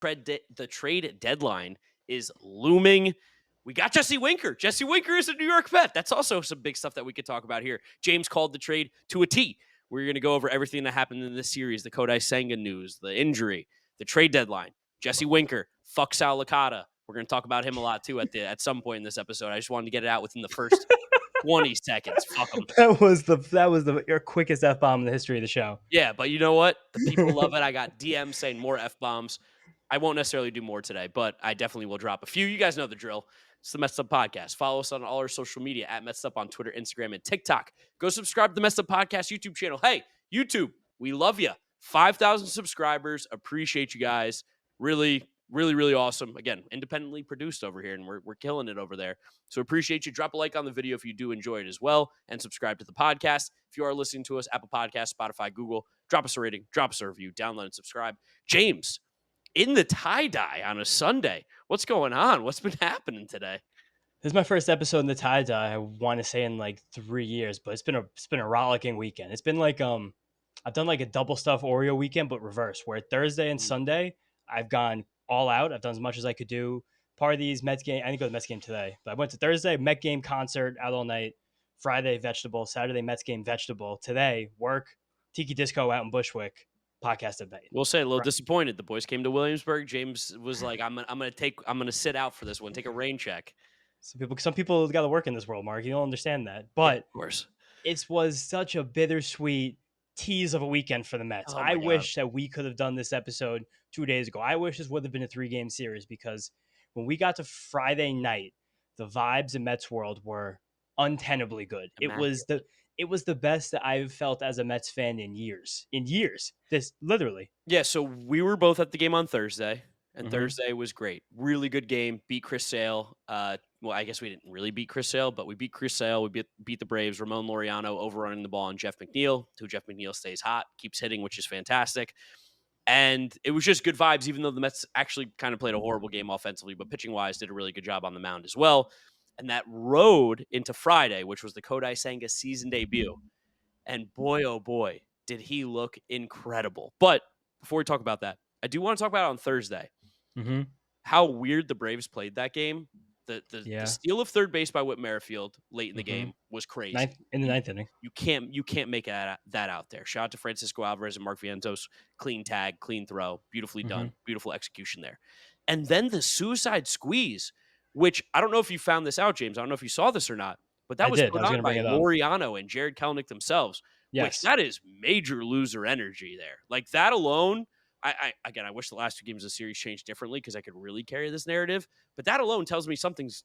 the trade deadline is looming. We got Jesse Winker. Jesse Winker is a New York Met. That's also some big stuff that we could talk about here. James called the trade to a T. We're going to go over everything that happened in this series, the Kodai Senga news, the injury, the trade deadline. Jesse Winker, fuck Sal Licata. We're going to talk about him a lot, too, at some point in this episode. I just wanted to get it out within the first 20 seconds. Fuck him. That was your quickest F-bomb in the history of the show. Yeah, but you know what? The people love it. I got DMs saying more F-bombs. I won't necessarily do more today, but I definitely will drop a few. You guys know the drill. It's the Mets'd Up Podcast. Follow us on all our social media at Mets'd Up on Twitter, Instagram, and TikTok. Go subscribe to the Mets'd Up Podcast YouTube channel. Hey, YouTube, we love you. 5,000 subscribers. Appreciate you guys. Really, really, really awesome. Again, independently produced over here, and we're killing it over there. So appreciate you. Drop a like on the video if you do enjoy it as well, and subscribe to the podcast. If you are listening to us, Apple Podcasts, Spotify, Google, drop us a rating, drop us a review, download and subscribe. James, in the tie-dye on a Sunday. What's going on? What's been happening today? This is my first episode in the tie-dye, I want to say in like 3 years, but it's been a rollicking weekend. It's been like I've done like a double stuff Oreo weekend, but reverse, where Thursday and Sunday I've gone all out. I've done as much as I could do. Part of these Mets game, I didn't go to the Mets game today, but I went to Thursday, Met game, concert, out all night. Friday, vegetable. Saturday, Mets game, vegetable. Today, work, Tiki Disco out in Bushwick. Podcast at night. We'll say a little disappointed. The boys came to Williamsburg. James was like, I'm gonna sit out for this one, take a rain check. Some people got to work in this world, Mark. You don't understand that. But of course, it was such a bittersweet tease of a weekend for the Mets. I wish that we could have done this episode 2 days ago. I wish this would have been a 3-game series, because when we got to Friday night, the vibes in Mets world were untenably good. It was the best that I've felt as a Mets fan in years. This literally. Yeah. So we were both at the game on Thursday, and Thursday was great. Really good game. Beat Chris Sale. Well, I guess we didn't really beat Chris Sale, but we beat Chris Sale. We beat the Braves. Ramon Laureano overrunning the ball on Jeff McNeil, who Jeff McNeil stays hot, keeps hitting, which is fantastic. And it was just good vibes, even though the Mets actually kind of played a horrible game offensively, but pitching-wise did a really good job on the mound as well. And that rode into Friday, which was the Kodai Senga season debut. And boy, oh boy, did he look incredible. But before we talk about that, I do want to talk about it on Thursday. How weird the Braves played that game. The steal of third base by Whit Merrifield late in the game was crazy. In the ninth inning. You can't make that out there. Shout out to Francisco Alvarez and Mark Vientos. Clean tag, clean throw. Beautifully done. Beautiful execution there. And then the suicide squeeze, which I don't know if you found this out, James. I don't know if you saw this or not, but that was put on by Laureano and Jared Kelenic themselves. Yes. Which that is major loser energy there. Like that alone, I wish the last 2 games of the series changed differently because I could really carry this narrative. But that alone tells me something's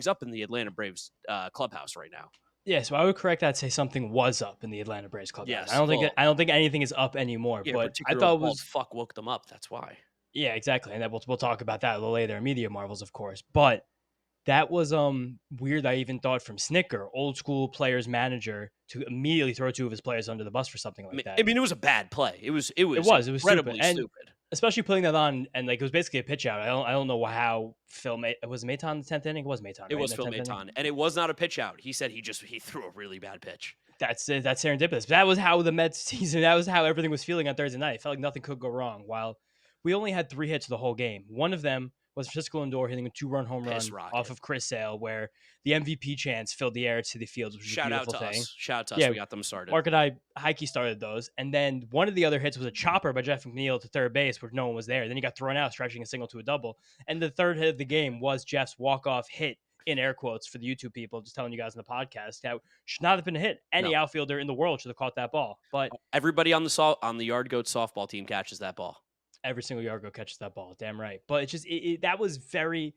up in the Atlanta Braves clubhouse right now. Yeah, so I would correct that, say something was up in the Atlanta Braves clubhouse. Yes, I don't think anything is up anymore. Yeah, but I thought it was fuck woke them up. That's why. Yeah, exactly, and we'll talk about that a little later. Media marvels, of course, but that was weird. I even thought from Snicker, old school players manager, to immediately throw 2 of his players under the bus for something like that. I mean, it was a bad play. It was incredibly stupid. Especially putting that on, and like it was basically a pitch out. I don't know how Phil was Maton in the 10th inning. It was Maton. It was Phil Maton, and it was not a pitch out. He said he threw a really bad pitch. That's serendipitous. That was how the Mets season. That was how everything was feeling on Thursday night. It felt like nothing could go wrong. While we only had 3 hits the whole game. One of them was Francisco Lindor hitting a 2-run home run off of Chris Sale, where the MVP chants filled the air to the field, which was a beautiful thing. Shout out to us. We got them started. Mark and I, Heike started those. And then one of the other hits was a chopper by Jeff McNeil to third base, where no one was there. Then he got thrown out, stretching a single to a double. And the third hit of the game was Jeff's walk-off hit, in air quotes for the YouTube people, just telling you guys in the podcast, that should not have been a hit. Any outfielder in the world should have caught that ball. But everybody on the Yard Goats softball team catches that ball. Every single Yargo catches that ball. Damn right. But it's just, that was very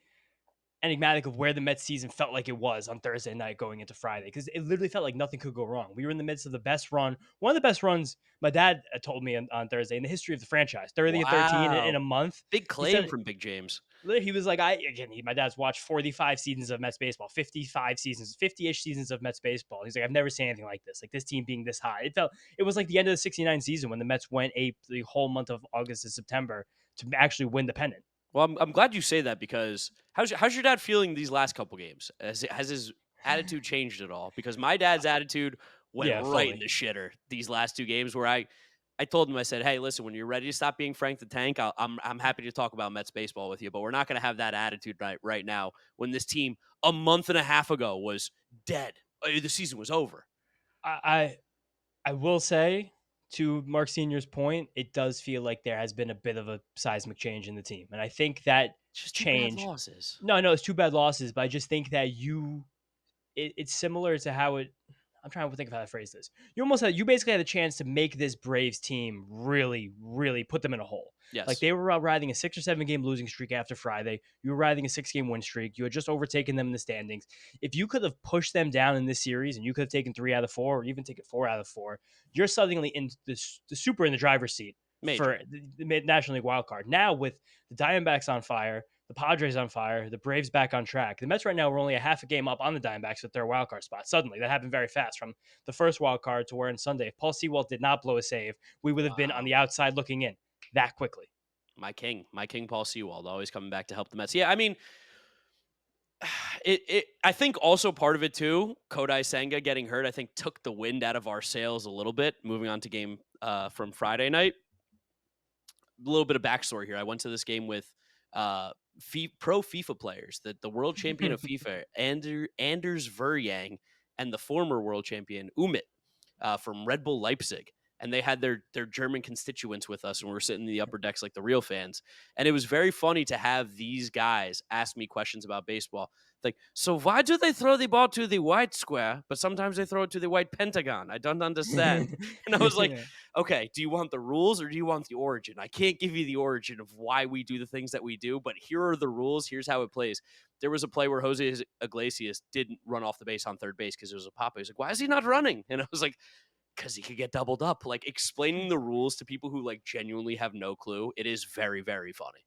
enigmatic of where the Mets season felt like it was on Thursday night going into Friday, because it literally felt like nothing could go wrong. We were in the midst of the best run, one of the best runs my dad told me on Thursday in the history of the franchise. 30 and 13 in a month. Big claim from Big James. He was like, my dad's watched 45 seasons of Mets baseball, 50-ish seasons of Mets baseball. He's like, I've never seen anything like this. Like this team being this high. It was like the end of the 69 season when the Mets went the whole month of August and September to actually win the pennant. Well, I'm glad you say that, because how's your dad feeling these last couple games? Has his attitude changed at all? Because my dad's attitude went right in the shitter these last 2 games, where I told him, I said, "Hey, listen, when you're ready to stop being Frank the Tank, I'm happy to talk about Mets baseball with you, but we're not going to have that attitude right now when this team a month and a half ago was dead. The season was over." I I will say, to Mark Senior's point, it does feel like there has been a bit of a seismic change in the team, and I think that Just two bad change. losses. No, it's 2 bad losses, but I just think that it's similar to how it. I'm trying to think of how to phrase this. You basically had a chance to make this Braves team really, really put them in a hole. Like Yes, they were riding a 6 or 7 game losing streak after Friday. You were riding a 6 game win streak. You had just overtaken them in the standings. If you could have pushed them down in this series and you could have taken 3 out of 4 or even taken 4 out of 4, you're suddenly in the super in the driver's seat for majorly. the National League wild card. Now with the Diamondbacks on fire, the Padres on fire, the Braves back on track. The Mets right now are only a half a game up on the Diamondbacks with their wild card spot. Suddenly, that happened very fast from the first wild card to where on Sunday, if Paul Sewald did not blow a save, we would have been on Wow. the outside looking in that quickly. My king, Paul Sewald, always coming back to help the Mets. Yeah, I mean, I think also part of it too, Kodai Senga getting hurt, I think took the wind out of our sails a little bit. Moving on to game from Friday night. A little bit of backstory here. I went to this game with pro FIFA players, the world champion of FIFA, Anders Veryang, and the former world champion Umit from Red Bull Leipzig. And they had their German constituents with us, and we were sitting in the upper decks like the real fans. And it was very funny to have these guys ask me questions about baseball. Like, so why do they throw the ball to the white square, but sometimes they throw it to the white pentagon? I don't understand. And I was like, Yeah. okay, do you want the rules or do you want the origin? I can't give you the origin of why we do the things that we do, but here are the rules. Here's how it plays. There was a play where Jose Iglesias didn't run off the base on third base because it was a pop. He was like, why is he not running? And I was like, because he could get doubled up. Like explaining the rules to people who like genuinely have no clue. It is very, very funny.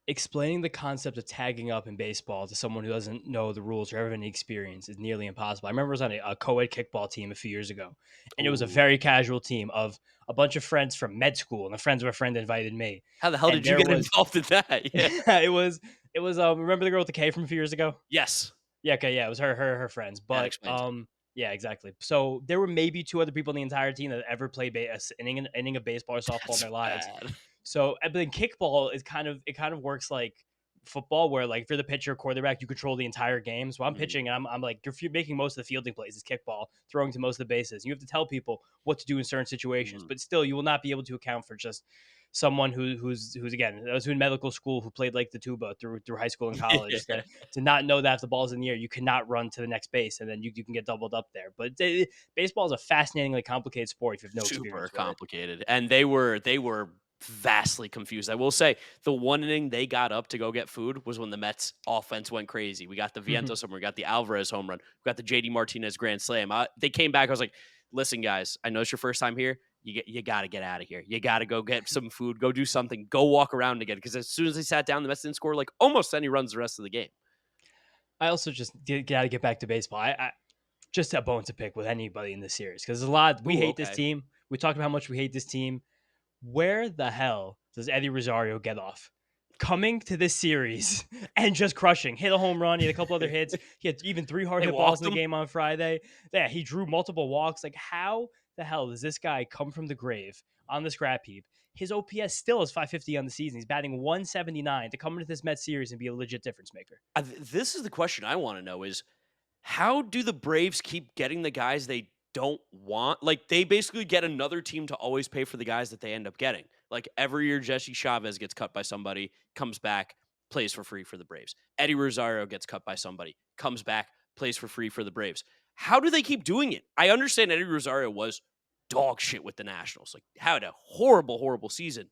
Explaining the concept of tagging up in baseball to someone who doesn't know the rules or have any experience is nearly impossible. I remember I was on a co-ed kickball team a few years ago, and it was a Ooh. very casual team of a bunch of friends from med school, and a friend of a friend invited me. How the hell And did you there get was involved in that? Yeah. it was remember the girl with the K from a few years ago? Yes. Yeah, okay, yeah, it was her friends. That But explains it. yeah, exactly. So there were maybe 2 other people in the entire team that ever played an inning of baseball or softball in That's their lives. bad. So, but then kickball is kind of works like football, where like if you're the pitcher, quarterback, you control the entire game. So I'm Mhm. pitching, and I'm like you're making most of the fielding plays. It's kickball, throwing to most of the bases. You have to tell people what to do in certain situations, Mhm. but still, you will not be able to account for just someone who's again those who in medical school who played like the tuba through high school and college Yeah. to not know that if the ball's in the air, you cannot run to the next base, and then you can get doubled up there. But baseball is a fascinatingly complicated sport if you have no Super experience with it. complicated. And they were vastly confused. I will say the one inning they got up to go get food was when the Mets offense went crazy. We got the Vientos home run, we got the Alvarez home run, we got the JD Martinez grand slam. They came back. I was like, listen, guys, I know it's your first time here. You got to get out of here. You got to go get some food, go do something, go walk around again. Because as soon as they sat down, the Mets didn't score like almost any runs the rest of the game. I also just got to get back to baseball. I just a bone to pick with anybody in this series because there's a lot. We Ooh, hate this okay. team. We talked about how much we hate this team. Where the hell does Eddie Rosario get off? Coming to this series and just crushing. Hit a home run. He had a couple other hits. He had even 3 hard They hit balls walked in the him. game on Friday. Yeah, he drew multiple walks. Like, how the hell does this guy come from the grave on the scrap heap? His OPS still is 550 on the season. He's batting 179 to come into this Mets series and be a legit difference maker. This is the question I want to know is how do the Braves keep getting the guys they don't want? Like they basically get another team to always pay for the guys that they end up getting. Like every year, Jesse Chavez gets cut by somebody, comes back, plays for free for the Braves. Eddie Rosario gets cut by somebody, comes back, plays for free for the Braves. How do they keep doing it? I understand Eddie Rosario was dog shit with the Nationals, like had a horrible, horrible season.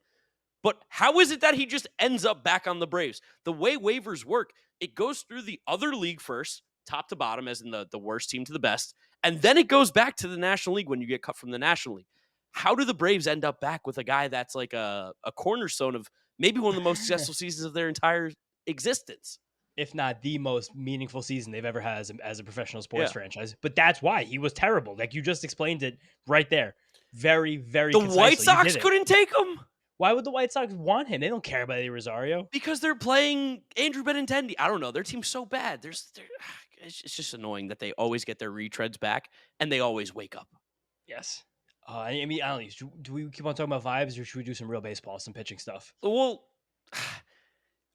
But how is it that he just ends up back on the Braves? The way waivers work, it goes through the other league first, top to bottom, as in the worst team to the best, and then it goes back to the National League when you get cut from the National League. How do the Braves end up back with a guy that's like a cornerstone of maybe one of the most successful seasons of their entire existence? If not the most meaningful season they've ever had as a professional sports Yeah. franchise. But that's why he was terrible. Like you just explained it right there. Very, very The White concisely. You Sox did it. couldn't take him Why would the White Sox want him? They don't care about Eddie Rosario. because they're playing Andrew Benintendi. I don't know. Their team's so bad. It's just annoying that they always get their retreads back and they always wake up. Yes. I mean, I don't know. Do we keep on talking about vibes, or should we do some real baseball, some pitching stuff? Well,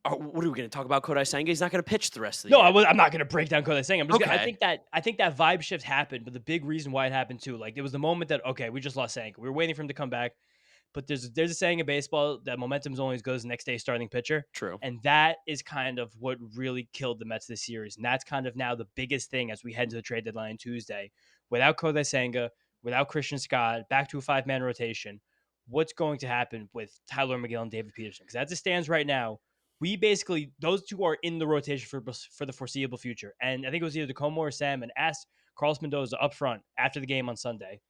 what are we going to talk about? Kodai Senga? He's not going to pitch the rest of the No, year. I'm not gonna break down Kodai Senga. Okay. I think that vibe shift happened, but the big reason why it happened too, like it was the moment that okay, we just lost Senga. We were waiting for him to come back, but there's a saying in baseball that momentum's only as good as the next day starting pitcher, True. and that is kind of what really killed the Mets this series, and that's kind of now the biggest thing as we head to the trade deadline on Tuesday. Without Kodai Senga, without Christian Scott, back to a 5-man rotation, what's going to happen with Tylor Megill and David Peterson? Because as it stands right now, we basically those two are in the rotation for the foreseeable future. And I think it was either Tacoma or Sam and asked Carlos Mendoza up front after the game on Sunday.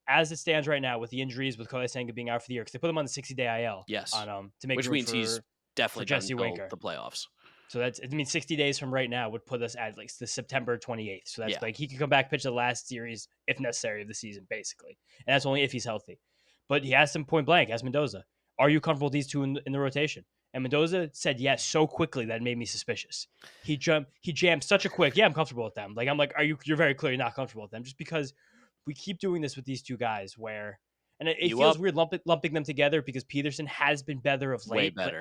As it stands right now, with the injuries, with Kodai Senga being out for the year, because they put him on the 60-day IL Yes. on to make Which room means he's for definitely done Jesse until Winker. the playoffs. So that's I mean 60 days from right now would put us at like the September 28th. So that's Yeah. like he can come back pitch the last series if necessary of the season, basically, and that's only if he's healthy. But he asked him point blank, asked Mendoza, "Are you comfortable with these two in the rotation?" And Mendoza said yes so quickly that it made me suspicious. He jammed such a quick, yeah, I'm comfortable with them. Like I'm like, you're very clear you're not comfortable with them just because we keep doing this with these two guys where and it You feels up? weird lumping them together because Peterson has been better of Way late, better.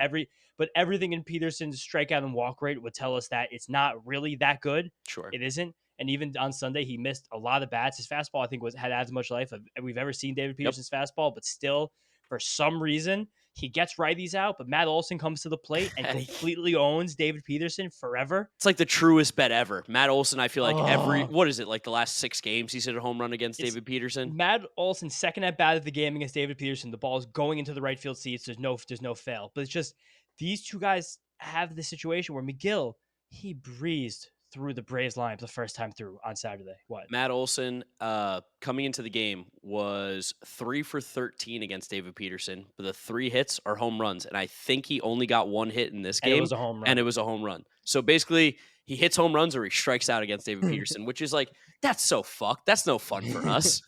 but everything in Peterson's strikeout and walk rate would tell us that it's not really that good. Sure. It isn't. And even on Sunday, he missed a lot of bats. His fastball, I think, had as much life as we've ever seen David Yep. Peterson's fastball, but still, for some reason, he gets righties out. But Matt Olson comes to the plate and completely owns David Peterson forever. It's like the truest bet ever. Matt Olson, I feel like Oh. what is it, like the last 6 games he's hit a home run against It's David Peterson? Matt Olson's second at bat of the game against David Peterson. The ball is going into the right field seats. There's no fail. But it's just these two guys have this situation where Megill, he breezed through the Braves line the first time through on Saturday. What? Matt Olson, coming into the game, was 3 for 13 against David Peterson, but the 3 hits are home runs, and I think he only got 1 hit in this And it game, was a home run. and it was a home run. So basically, he hits home runs or he strikes out against David Peterson, which is like, that's so fucked. That's no fun for us.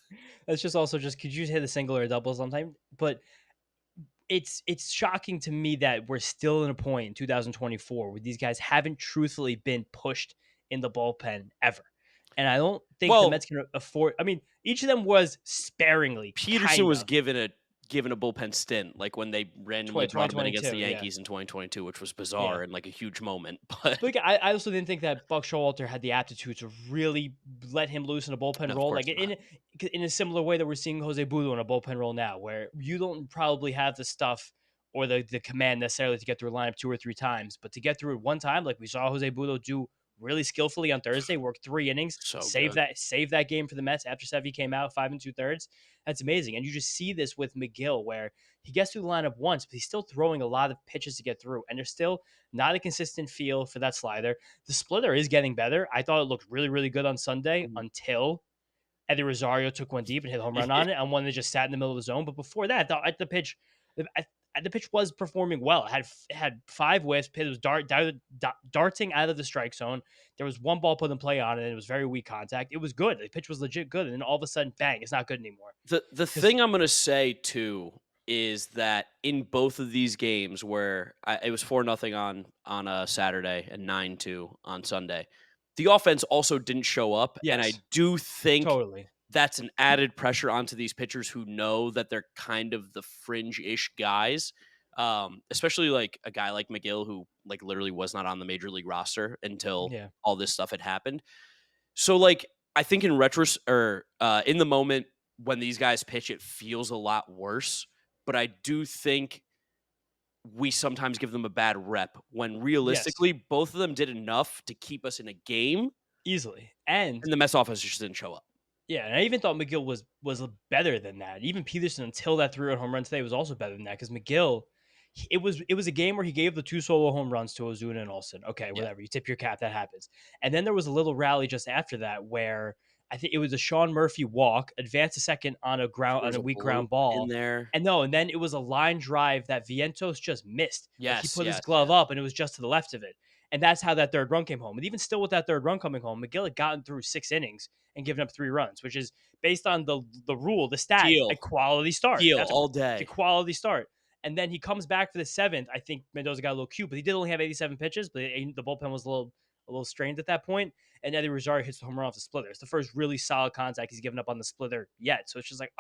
That's just also just could you just hit a single or a double sometime? But it's shocking to me that we're still in a point in 2024 where these guys haven't truthfully been pushed in the bullpen ever. And I don't think the Well, Mets can afford. I mean, each of them was sparingly. Peterson was given a bullpen stint, like when they randomly brought him in against the 2022, yeah. Yankees in 2022, which was bizarre and like a huge moment. But But like, I also didn't think that Buck Showalter had the aptitude to really let him loose in a bullpen No, of role, course like not. in a similar way that we're seeing Jose Budo in a bullpen role now, where you don't probably have the stuff or the command necessarily to get through a lineup 2 or 3 times, but to get through it one time, like we saw Jose Budo do really skillfully on Thursday, worked 3 innings, So save good. that game for the Mets after Sevy came out 5 2/3. That's amazing, and you just see this with Megill, where he gets through the lineup once, but he's still throwing a lot of pitches to get through, and there's still not a consistent feel for that slider. The splitter is getting better. I thought it looked really, really good on Sunday Mhm. until Eddie Rosario took one deep and hit a home run on it, and one that just sat in the middle of the zone. But before that, the pitch was performing well. It had 5 whiffs. It was darting out of the strike zone. There was one ball put in play on it, and it was very weak contact. It was good. The pitch was legit good, and then all of a sudden, bang! It's not good anymore. The thing I'm gonna say too is that in both of these games where it was 4-0 on a Saturday and 9-2 on Sunday, the offense also didn't show up, and I Yes, do think totally. that's an added pressure onto these pitchers who know that they're kind of the fringe-ish guys, especially like a guy like Megill who like literally was not on the major league roster until Yeah. all this stuff had happened. So like I think in in the moment when these guys pitch, it feels a lot worse. But I do think we sometimes give them a bad rep when Yes. realistically both of them did enough to keep us in a game, Easily. And and the Mets offense just didn't show up. yeah, and I even thought Megill was better than that. Even Peterson, until that 3-run home run today, was also better than that because Megill, it was a game where he gave the 2 solo home runs to Ozuna and Olsen. Okay, Yeah. whatever. You tip your cap, that happens. And then there was a little rally just after that where I think it was a Sean Murphy walk, advanced a second on There's a a weak bloop ground in ball. there. And then it was a line drive that Vientos just missed. Like he Yes, put his yes, glove yes. up and it was just to the left of it. And that's how that 3rd run came home. And even still with that 3rd run coming home, Megill had gotten through 6 innings and given up 3 runs, which is based on the rule, the stat, Deal. a quality start. Deal That's all a day. quality start. And then he comes back for the 7th. I think Mendoza got a little cute, but he did only have 87 pitches. But the bullpen was a little a little strained at that point. And Eddie Rosario hits the home run off the splitter. It's the first really solid contact he's given up on the splitter yet. So it's just like,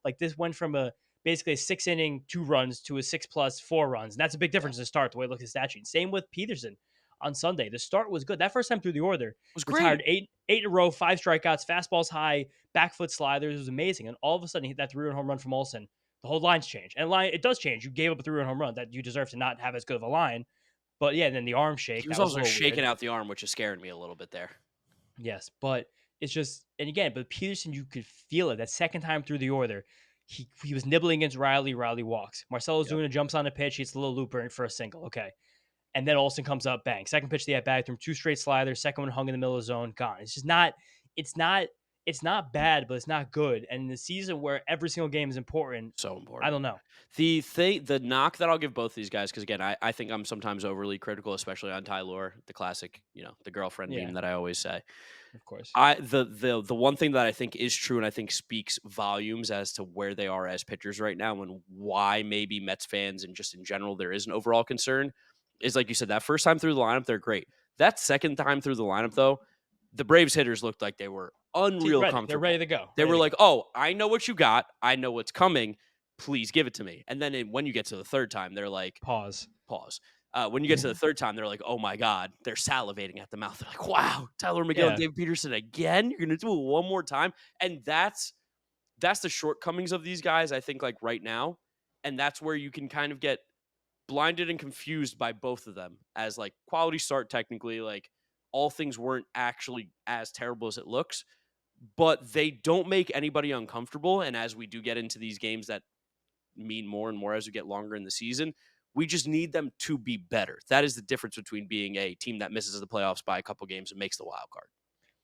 like this went from basically a 6 inning, 2 runs to a 6+ 4 runs. And that's a big difference in the start, the way it looks at stat sheet. Same with Peterson on Sunday. The start was good. That first time through the order, Was retired great. eight in a row, 5 strikeouts, fastballs high, back foot sliders. It was amazing. And all of a sudden, he hit that 3-run home run from Olsen. The whole line's changed. And it does change. You gave up a 3-run home run that you deserve to not have as good of a line. But yeah, then the arm shake, He was that was a also little shaking weird. out the arm, which is scaring me a little bit there. Yes, but it's just, and again, but Peterson, you could feel it. That second time through the order, he was nibbling against Riley. Riley walks. Marcelo's Yep. doing a jumps on a pitch. He hits a little looper for a single. Okay. And then Olsen comes up, bang. Second pitch to the at bat, threw him 2 straight sliders. Second one hung in the middle of the zone, gone. It's just not, it's not, it's not bad, but it's not good. And in the season where every single game is important, So I important. don't know. The knock that I'll give both these guys, because again, I think I'm sometimes overly critical, especially on Tylor, the classic, the girlfriend Yeah, meme that I always say. of course. The one thing that I think is true and I think speaks volumes as to where they are as pitchers right now and why maybe Mets fans and just in general there is an overall concern is, like you said, that first time through the lineup, they're great. That second time through the lineup, though, the Braves hitters looked like they were unreal Ready. They're comfortable. ready to go. They Ready were to like, go. "Oh, I know what you got. I know what's coming. Please give it to me." And then when you get to the third time, they're like, Pause. "Pause." When you get to the third time, they're like, "Oh my god!" They're salivating at the mouth. They're like, "Wow, Tylor Megill and Yeah. David Peterson again. You're gonna do it one more time." And that's the shortcomings of these guys. I think like right now, and that's where you can kind of get blinded and confused by both of them as like quality start technically, like all things weren't actually as terrible as it looks, but they don't make anybody uncomfortable. And as we do get into these games that mean more and more as we get longer in the season, we just need them to be better. That is the difference between being a team that misses the playoffs by a couple games and makes the wild card.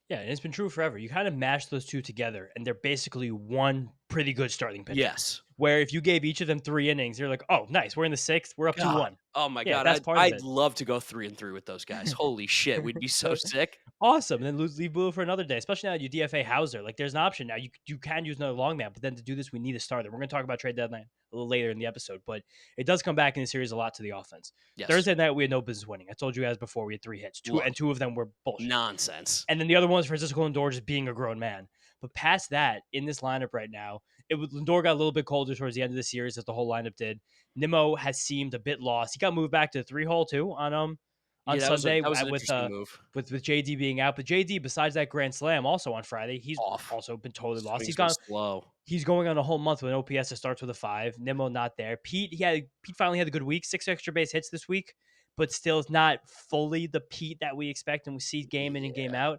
Yeah, and it's been true forever. You kind of mash those two together, and they're basically one pretty good starting pitcher. Yes. Where if you gave each of them 3 innings, you're like, oh, nice. We're in the 6th. We're up God. 2-1. Oh my Yeah, God. that's part of I'd it. love to go 3-3 with those guys. Holy shit. We'd be so sick. Awesome. And then leave Blue for another day, especially now you DFA Hauser. Like there's an option now. You can use another long man, but then to do this, we need a starter. We're going to talk about trade deadline a little later in the episode, but it does come back in the series a lot to the offense. Yes. Thursday night, we had no business winning. I told you guys before we had 3 hits, Look, and 2 of them were bullshit. Nonsense. And then the other one was Francisco Lindor just being a grown man. But past that, in this lineup right now, Lindor got a little bit colder towards the end of the series, as the whole lineup did. Nimmo has seemed a bit lost. He got moved back to the 3-hole too on Sunday that was an interesting move. with JD being out. But JD, besides that grand slam, also on Friday, he's Off. also been totally lost. Swing's been slow. He's going on a whole month with an OPS that starts with a 5. Nimmo not there. Pete finally had a good week. 6 extra base hits this week, but still is not fully the Pete that we expect and we see game in and game out.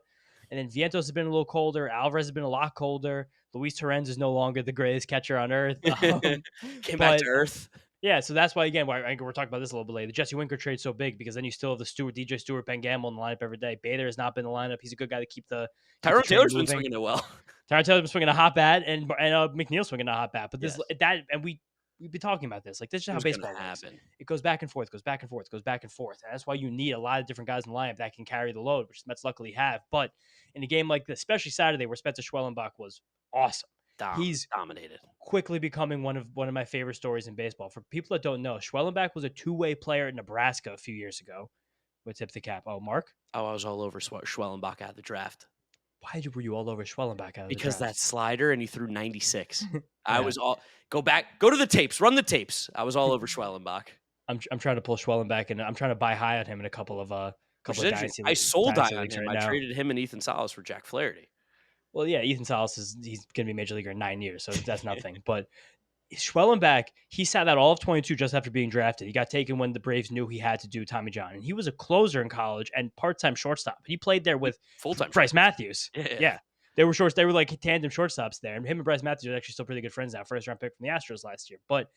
And then Vientos has been a little colder. Alvarez has been a lot colder. Luis Torrens is no longer the greatest catcher on earth. Came back to earth. Yeah, so that's why, again, I think we're talking about this a little bit later. The Jesse Winker trade's so big because then you still have the DJ Stewart, Ben Gamble in the lineup every day. Bader has not been in the lineup. He's a good guy to keep the Tyrone Taylor's been swinging it well. Tyrone Taylor's been swinging a hot bat, and McNeil swinging a hot bat. But we've been talking about this. Like, this is how baseball works. It goes back and forth, goes back and forth, goes back and forth. And that's why you need a lot of different guys in the lineup that can carry the load, which the Mets luckily have. But in a game like this, especially Saturday, where Spencer Schwellenbach was awesome. He's dominated, quickly becoming one of my favorite stories in baseball. For people that don't know, Schwellenbach was a 2-way player in Nebraska a few years ago. What tip the cap? Oh, Mark? I was all over Schwellenbach out of the draft. Why were you all over Schwellenbach out of the draft? Because that slider and he threw 96. I was all go to the tapes, run the tapes. I was all over Schwellenbach. I'm trying to pull Schwellenbach and I'm trying to buy high on him in a couple of dynasty. I sold high on him. Right I traded him and Ethan Salas for Jack Flaherty. Well, yeah, Ethan Salas he's going to be major leaguer in 9 years, so that's nothing. But Schwellenbach, he sat out all of 22 just after being drafted. He got taken when the Braves knew he had to do Tommy John, and he was a closer in college and part-time shortstop. He played there with full-time Bryce Matthews. Yeah. They were like tandem shortstops there, and him and Bryce Matthews are actually still pretty good friends now. First-round pick from the Astros last year, but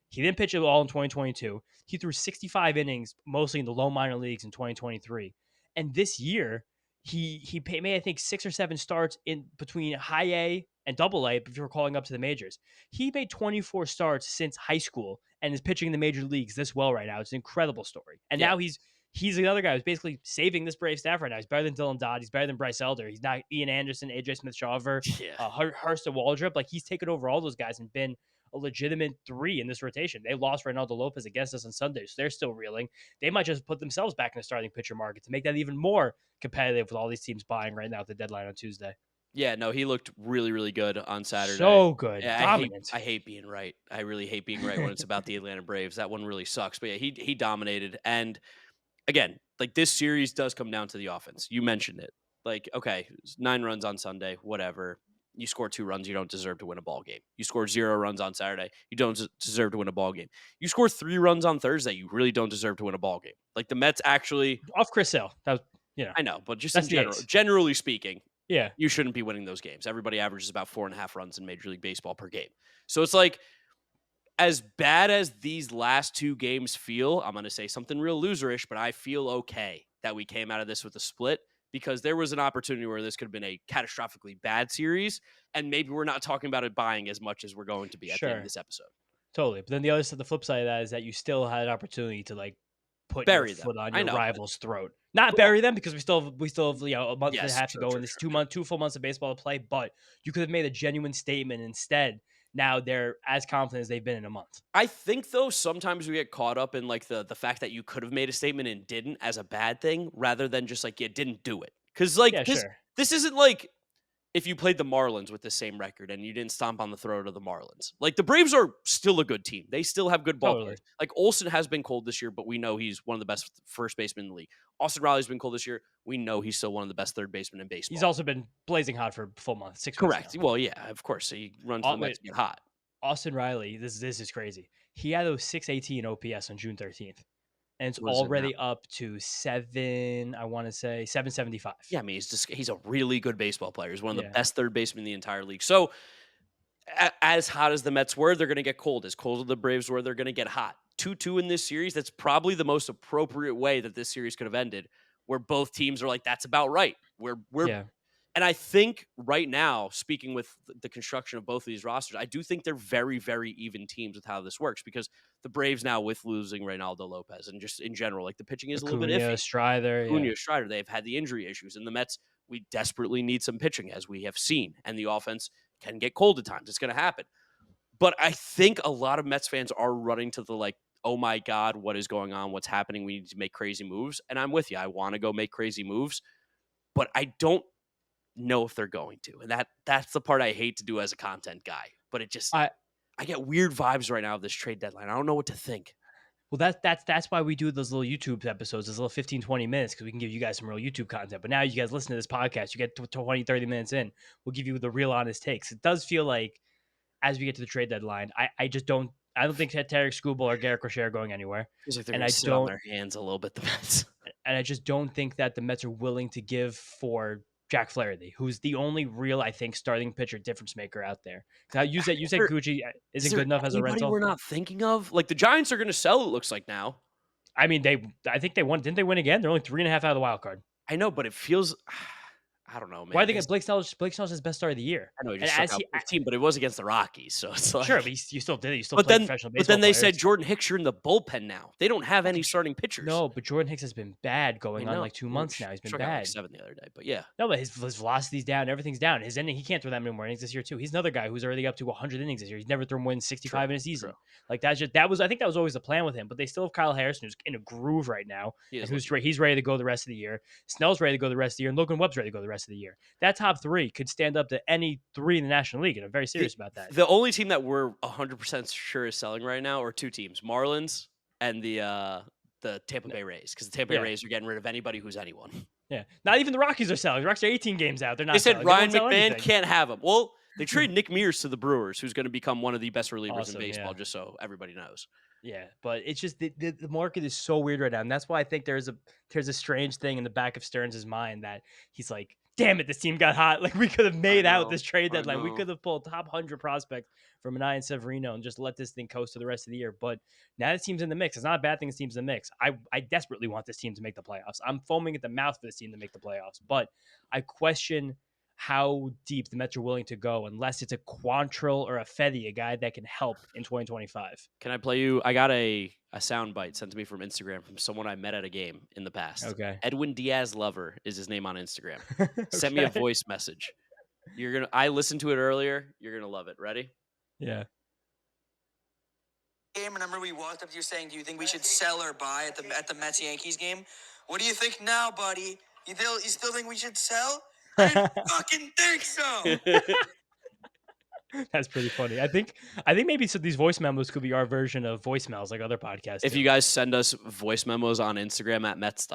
he didn't pitch at all in 2022. He threw 65 innings, mostly in the low minor leagues in 2023, and this year. He made, I think, 6 or 7 starts in between high A and double A before calling up to the majors. He made 24 starts since high school and is pitching in the major leagues this well right now. It's an incredible story. And now he's another guy who's basically saving this Brave staff right now. He's better than Dylan Dodd. He's better than Bryce Elder. He's not Ian Anderson, AJ Smith-Shawver, Hurst and Waldrop. Like, he's taken over all those guys and been a legitimate 3 in this rotation. They lost Reynaldo Lopez against us on Sunday, so they're still reeling. They might just put themselves back in the starting pitcher market to make that even more competitive with all these teams buying right now at the deadline on Tuesday. Yeah, no, he looked really, really good on Saturday. So good. Yeah, Dominant. I hate being right. I really hate being right when it's about the Atlanta Braves. That one really sucks. But yeah, he dominated. And again, like this series does come down to the offense. You mentioned it. Like, okay, 9 runs on Sunday, whatever. You score 2 runs, you don't deserve to win a ball game. You score 0 runs on Saturday, you don't deserve to win a ball game. You score 3 runs on Thursday, you really don't deserve to win a ball game. Like the Mets actually, Off Chris Sale. That was, I know, but just in that's the general, ace. generally speaking, Yeah. you shouldn't be winning those games. Everybody averages about 4.5 runs in Major League Baseball per game. So it's like, as bad as these last 2 games feel, I'm going to say something real loserish, but I feel okay that we came out of this with a split because there was an opportunity where this could have been a catastrophically bad series. And maybe we're not talking about it buying as much as we're going to be at the end of Sure. this episode. Totally. But then the other side, the flip side of that is that you still had an opportunity to like put your Bury them. foot on I your know. rival's throat. Not Well, bury them because we still have a month and a yes, half to true, go true, in this true, 2 full months of baseball to play. But you could have made a genuine statement instead. Now they're as confident as they've been in a month. I think though sometimes we get caught up in like the fact that you could have made a statement and didn't as a bad thing rather than just like you didn't do it. Cuz like Yeah, sure. this isn't like if you played the Marlins with the same record and you didn't stomp on the throat of the Marlins. Like the Braves are still a good team. They still have good ball Totally. players. Like Olsen has been cold this year, but we know he's one of the best first basemen in the league. Austin Riley's been cold this year. We know he's still one of the best third basemen in baseball. He's also been blazing hot for a full month, 6 weeks correct. now. Well, yeah, of course. So you run to the Mets Wait, to get hot. Austin Riley, this is crazy. He had a 618 OPS on June 13th. And it's What is it now? already up to 775. Yeah, I mean he's a really good baseball player. He's one of the Yeah. best third basemen in the entire league. So as hot as the Mets were, they're going to get cold. As cold as the Braves were, they're going to get hot. 2-2 in this series. That's probably the most appropriate way that this series could have ended, where both teams are like, that's about right. Yeah. And I think right now, speaking with the construction of both of these rosters, I do think they're very, very even teams with how this works because the Braves now with losing Reynaldo Lopez and just in general, like the pitching is a little bit Acuna, iffy. Strider. Acuna, Strider, they've had the injury issues. And the Mets, we desperately need some pitching as we have seen. And the offense can get cold at times. It's going to happen. But I think a lot of Mets fans are running to the like, oh my God, what is going on? What's happening? We need to make crazy moves. And I'm with you. I want to go make crazy moves, but I don't know if they're going to. And that's the part I hate to do as a content guy. But it just I get weird vibes right now of this trade deadline. I don't know what to think. Well, that's why we do those little YouTube episodes, those little 15, 20 minutes, because we can give you guys some real YouTube content. But now you guys listen to this podcast, you get 20, 30 minutes in, we'll give you the real honest takes. It does feel like as we get to the trade deadline, I don't think that Tarek Skubal or Garrett Crochet are going anywhere. Feels like they're going to sit on their hands a little bit, the Mets. And I just don't think that the Mets are willing to give for Jack Flaherty, who's the only real, I think, starting pitcher difference maker out there. You said Gucci isn't good enough as a rental. We're not thinking of like the Giants are going to sell. It looks like now. I mean, I think they won. Didn't they win again? They're only 3.5 out of the wild card. I know, but it feels. I don't know, man. Why do you think Blake Snell's his best start of the year? I know he just struck out 15, but it was against the Rockies, so it's like sure, but you still did it. You still played professional baseball. But then they players. said Jordan Hicks, you're in the bullpen now. They don't have any starting pitchers. No, but Jordan Hicks has been bad going on like 2 months now. He's been struck bad. Out like 7 the other day, but yeah. No, but his velocity's down. Everything's down. His inning, he can't throw that many more innings this year too. He's another guy who's already up to 100 innings this year. He's never thrown more than 65 in a season. Like I think that was always the plan with him. But they still have Kyle Harrison, who's in a groove right now. He's ready to go the rest of the year. Snell's ready to go the rest of the year, and Logan Webb's ready to go the rest of the year. That top 3 could stand up to any 3 in the National League, and I'm very serious about that. The only team that we're 100% sure is selling right now are 2 teams: Marlins and the Tampa Bay Rays, because the Tampa Bay Rays are getting rid of anybody who's anyone. Yeah, not even the Rockies are selling. The Rockies are 18 games out. They're not. They said selling. Ryan McMahon can't have him. Well, they traded Nick Mears to the Brewers, who's going to become one of the best relievers in baseball, just so everybody knows. Yeah, but it's just the market is so weird right now, and that's why I think there's a strange thing in the back of Stearns' mind that he's like, damn it, this team got hot. Like we could have made out this trade deadline. We could have pulled top 100 prospect from Anaya Severino and just let this thing coast to the rest of the year. But now this team's in the mix. It's not a bad thing this team's in the mix. I desperately want this team to make the playoffs. I'm foaming at the mouth for this team to make the playoffs. But I question how deep the Mets are willing to go unless it's a Quantrill or a Fetty, a guy that can help in 2025. Can I play you? I got a sound bite sent to me from Instagram from someone I met at a game in the past. Okay. Edwin Diaz Lover is his name on Instagram. Sent me a voice message. I listened to it earlier. You're going to love it. Ready? Yeah. game. Remember, we walked up to you saying, "Do you think we should sell or buy at the Mets Yankees game?" What do you think now, buddy? You still think we should sell? I didn't fucking think so. That's pretty funny. I think maybe so these voice memos could be our version of voicemails like other podcasts If do. you guys send us voice memos on Instagram at Mets'd,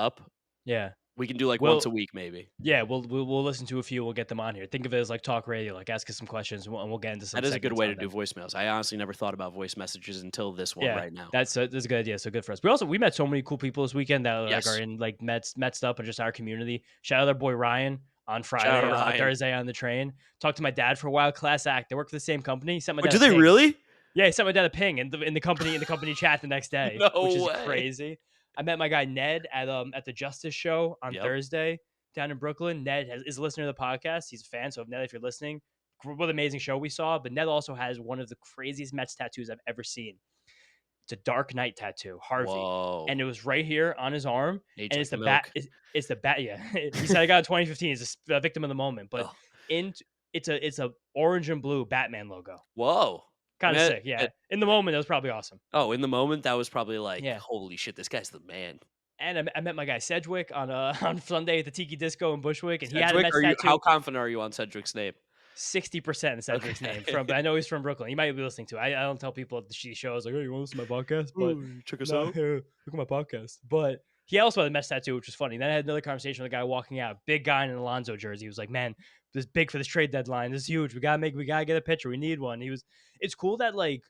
Yeah. we can do like Well, once a week maybe. yeah, we'll listen to a few. We'll get them on here. Think of it as like talk radio, like ask us some questions, and we'll get into some That is a good segments way on to do them. voicemails. I honestly never thought about voice messages until this one Yeah, right now. that's a good idea. So good for us. We met so many cool people this weekend that like are Yes. in like Mets up and just our community. Shout out our boy Ryan on Shout Friday, out Ryan. Thursday on the train. Talked to my dad for a while. Class act. They work for the same company. He sent my Oh, dad do a they ping. really? Yeah, he sent my dad a ping in the company chat the next day, No which is way. crazy. I met my guy Ned at the Justice Show on Yep. Thursday down in Brooklyn. Ned is a listener to the podcast. He's a fan. So Ned, if you're listening, what an amazing show we saw. But Ned also has one of the craziest Mets tattoos I've ever seen. It's a Dark Knight tattoo, Harvey, Whoa. and it was right here on his arm. Age And like it's the milk. bat. It's the bat. Yeah, he said I got it in 2015. He's a victim of the moment, but Oh. it's a orange and blue Batman logo. Whoa. Kind of Man, sick. Yeah, in the moment, that was probably awesome. Oh, in the moment, that was probably like, Yeah. holy shit, this guy's the man. And I met my guy Sedgwick on on Sunday at the Tiki Disco in Bushwick, and he had a Sedgwick, Mets tattoo. how confident are you on Cedric's name? 60% of Sedgwick's name Okay. from, but I know he's from Brooklyn. He might be listening to it. I don't tell people at the shows like, "Hey, you want to listen to my podcast?" But Ooh, check us no, out. here, look at my podcast. But he also had a Mets tattoo, which was funny. Then I had another conversation with a guy walking out, big guy in an Alonso jersey. He was like, "Man, this is big for this trade deadline. This is huge. We gotta get a picture. We need one." It's cool that like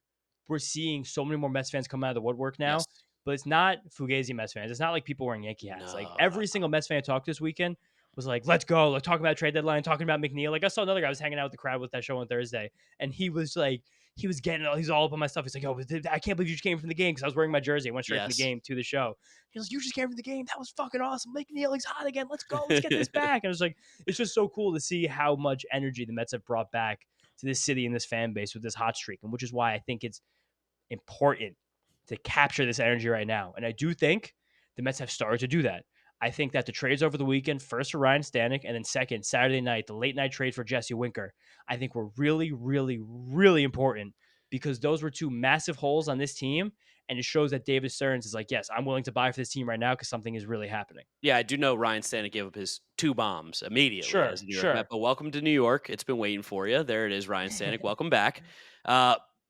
we're seeing so many more Mets fans come out of the woodwork now. Yes. But it's not Fugazi Mets fans. It's not like people wearing Yankee hats. Like every single Mets fan I talked to this weekend was like, "Let's go!" Like talking about trade deadline, talking about McNeil. Like I saw another guy I was hanging out with the crowd with that show on Thursday, and he was like, he's all up on my stuff. He's like, "Yo, I can't believe you just came from the game," because I was wearing my jersey. I went straight from the Yes. game to the show. He was like, "You just came from the game. That was fucking awesome. McNeil, he's hot again. Let's go. Let's get this back." And I was like, it's just so cool to see how much energy the Mets have brought back to this city and this fan base with this hot streak, and which is why I think it's important to capture this energy right now. And I do think the Mets have started to do that. I think that the trades over the weekend, first for Ryne Stanek, and then second, Saturday night, the late night trade for Jesse Winker, I think were really, really, really important because those were two massive holes on this team. And it shows that David Stearns is like, yes, I'm willing to buy for this team right now because something is really happening. Yeah, I do know Ryan Stanek gave up his 2 bombs immediately Sure, as a New York sure. Met, but welcome to New York. It's been waiting for you. There it is, Ryan Stanek. Welcome back.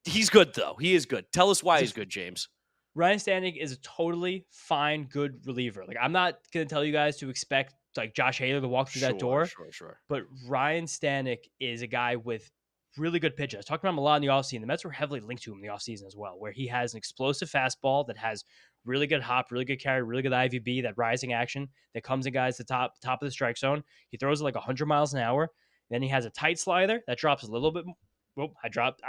He's good, though. He is good. Tell us why he's good, James. Ryan Stanek is a totally fine, good reliever. Like, I'm not going to tell you guys to expect like Josh Hader to walk through that door. Sure. But Ryan Stanek is a guy with really good pitches. I talked about him a lot in the offseason. The Mets were heavily linked to him in the offseason as well, where he has an explosive fastball that has really good hop, really good carry, really good IVB, that rising action that comes in guys to top of the strike zone. He throws it like 100 miles an hour. Then he has a tight slider that drops a little bit. Oh,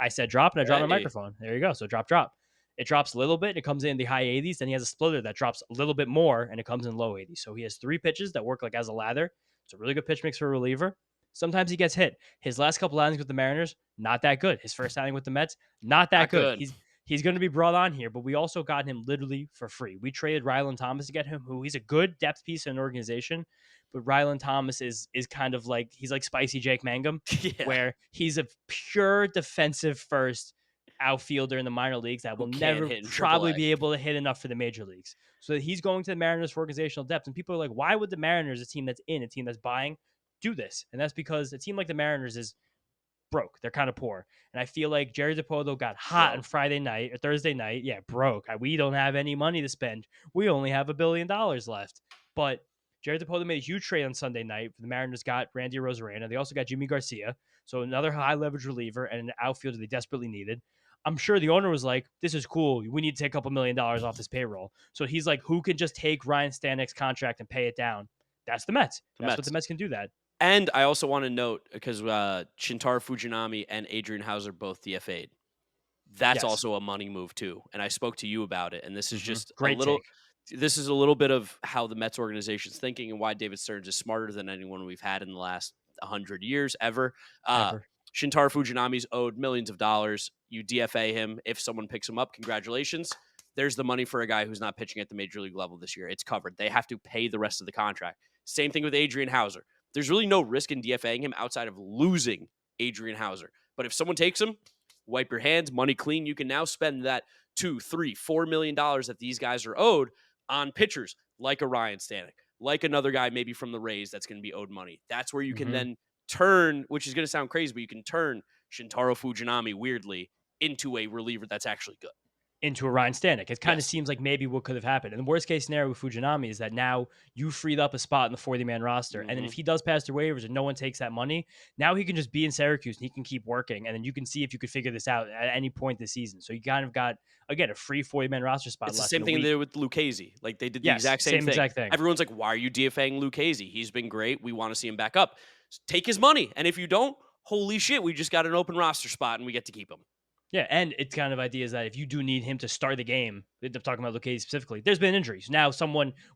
I said drop, and I dropped my microphone. There you go. So drop. It drops a little bit, and it comes in the high 80s. Then he has a splitter that drops a little bit more, and it comes in low 80s. So he has 3 pitches that work like as a lather. It's a really good pitch mix for a reliever. Sometimes he gets hit. His last couple outings with the Mariners, not that good. His first outing with the Mets, not that good. He's going to be brought on here, but we also got him literally for free. We traded Ryland Thomas to get him, who he's a good depth piece in an organization, but Ryland Thomas is kind of like, he's like spicy Jake Mangum, where he's a pure defensive first outfielder in the minor leagues that will never probably be able to hit enough for the major leagues. So he's going to the Mariners for organizational depth. And people are like, why would the Mariners, a team that's buying, do this? And that's because a team like the Mariners is broke. They're kind of poor. And I feel like Jerry DiPolo got hot on Friday night or Thursday night. Yeah, broke. We don't have any money to spend. We only have $1 billion left. But Jerry DiPolo made a huge trade on Sunday night. The Mariners got Randy Rosario. They also got Jimmy Garcia. So another high leverage reliever and an outfielder they desperately needed. I'm sure the owner was like, this is cool. We need to take a couple $1 million off this payroll. So he's like, who can just take Ryan Stanek's contract and pay it down? That's the Mets. That's what the Mets can do that. And I also want to note, because Shintaro Fujinami and Adrian Hauser both DFA'd. That's also a money move too. And I spoke to you about it. And this is just this is a little bit of how the Mets organization is thinking and why David Stearns is smarter than anyone we've had in the last 100 years ever. Shintaro Fujinami's owed millions of dollars. You DFA him. If someone picks him up, congratulations. There's the money for a guy who's not pitching at the major league level this year. It's covered. They have to pay the rest of the contract. Same thing with Adrian Hauser. There's really no risk in DFAing him outside of losing Adrian Hauser. But if someone takes him, wipe your hands, money clean. You can now spend that $2, $3, $4 million that these guys are owed on pitchers like a Ryan Stanek, like another guy maybe from the Rays that's going to be owed money. That's where you can then turn, which is going to sound crazy, but you can turn Shintaro Fujinami weirdly into a reliever that's actually good. Into a Ryne Stanek. It kind of seems like maybe what could have happened. And the worst case scenario with Fujinami is that now you freed up a spot in the 40-man roster. And then if he does pass the waivers and no one takes that money, now he can just be in Syracuse and he can keep working. And then you can see if you could figure this out at any point this season. So you kind of got, again, a free 40-man roster spot. It's left the same thing they did with Lucchesi. Like they did the exact same thing. Exact thing. Everyone's like, why are you DFAing Lucchesi? He's been great. We want to see him back up. Take his money. And if you don't, holy shit, we just got an open roster spot and we get to keep him. Yeah, and it's kind of idea is that if you do need him to start the game, I'm talking about Lucchesi specifically, there's been injuries. Now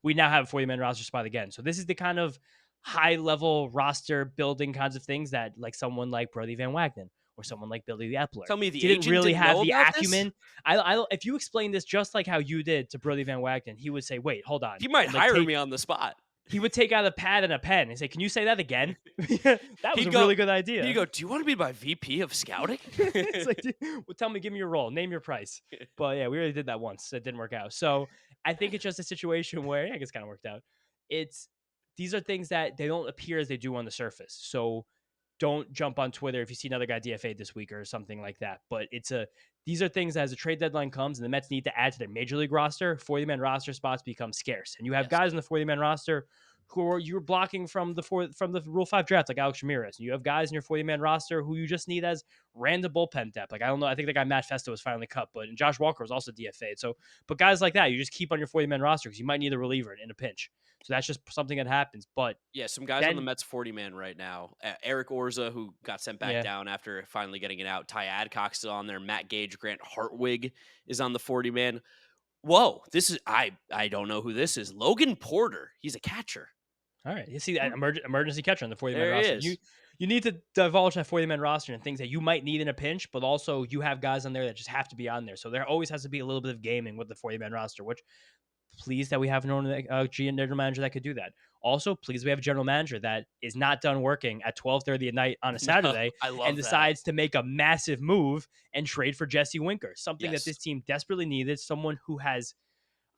we now have a 40-man roster spot again. So this is the kind of high-level roster building kinds of things that like someone like Brody Van Wagenen or someone like Billy Epler Tell me the didn't agent really didn't have know the about acumen. If you explain this just like how you did to Brody Van Wagenen, he would say, wait, hold on. He might hire me on the spot. He would take out a pad and a pen and say, can you say that again? That was a really good idea. He'd go, do you want to be my VP of scouting? It's like, well, tell me, give me your role, name your price. But yeah, we already did that once. It didn't work out. So I think it's just a situation where, I guess kind of worked out. These are things that they don't appear as they do on the surface. So don't jump on Twitter if you see another guy DFA'd this week or something like that. But these are things that as the trade deadline comes and the Mets need to add to their major league roster, 40-man roster spots become scarce. And you have guys on the 40-man roster who you're blocking from the Rule 5 draft, like Alex Ramirez. And you have guys in your 40-man roster who you just need as random bullpen depth. Like, I don't know, I think the guy Matt Festa was finally cut, and Josh Walker was also DFA'd. So, but guys like that, you just keep on your 40-man roster because you might need a reliever in a pinch. So that's just something that happens. But yeah, some guys on the Mets 40-man right now. Eric Orza, who got sent back down after finally getting it out. Ty Adcock's still on there. Matt Gage, Grant Hartwig is on the 40-man. Whoa, this is I don't know who this is. Logan Porter. He's a catcher. All right, you see that emergency catcher on the 40-man roster. Is. You need to divulge that 40-man roster and things that you might need in a pinch, but also you have guys on there that just have to be on there. So there always has to be a little bit of gaming with the 40-man roster, which pleased that we have a general manager that could do that. Also, pleased we have a general manager that is not done working at 12:30 at night on a Saturday and decides to make a massive move and trade for Jesse Winker, something that this team desperately needed, someone who has,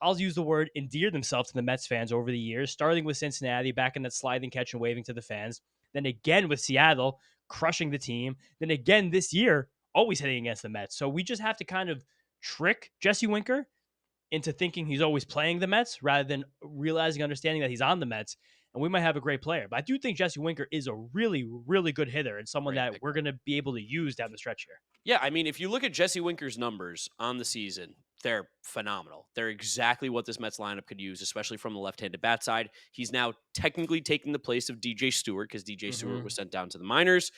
I'll use the word, endeared themselves to the Mets fans over the years, starting with Cincinnati, back in that sliding catch and waving to the fans, then again with Seattle, crushing the team, then again this year, always hitting against the Mets. So we just have to kind of trick Jesse Winker into thinking he's always playing the Mets rather than realizing, understanding that he's on the Mets, and we might have a great player. But I do think Jesse Winker is a really, really good hitter and someone that we're going to be able to use down the stretch here. Yeah, I mean, if you look at Jesse Winker's numbers on the season, they're phenomenal. They're exactly what this Mets lineup could use, especially from the left-handed bat side. He's now technically taking the place of DJ Stewart because DJ Stewart was sent down to the minors.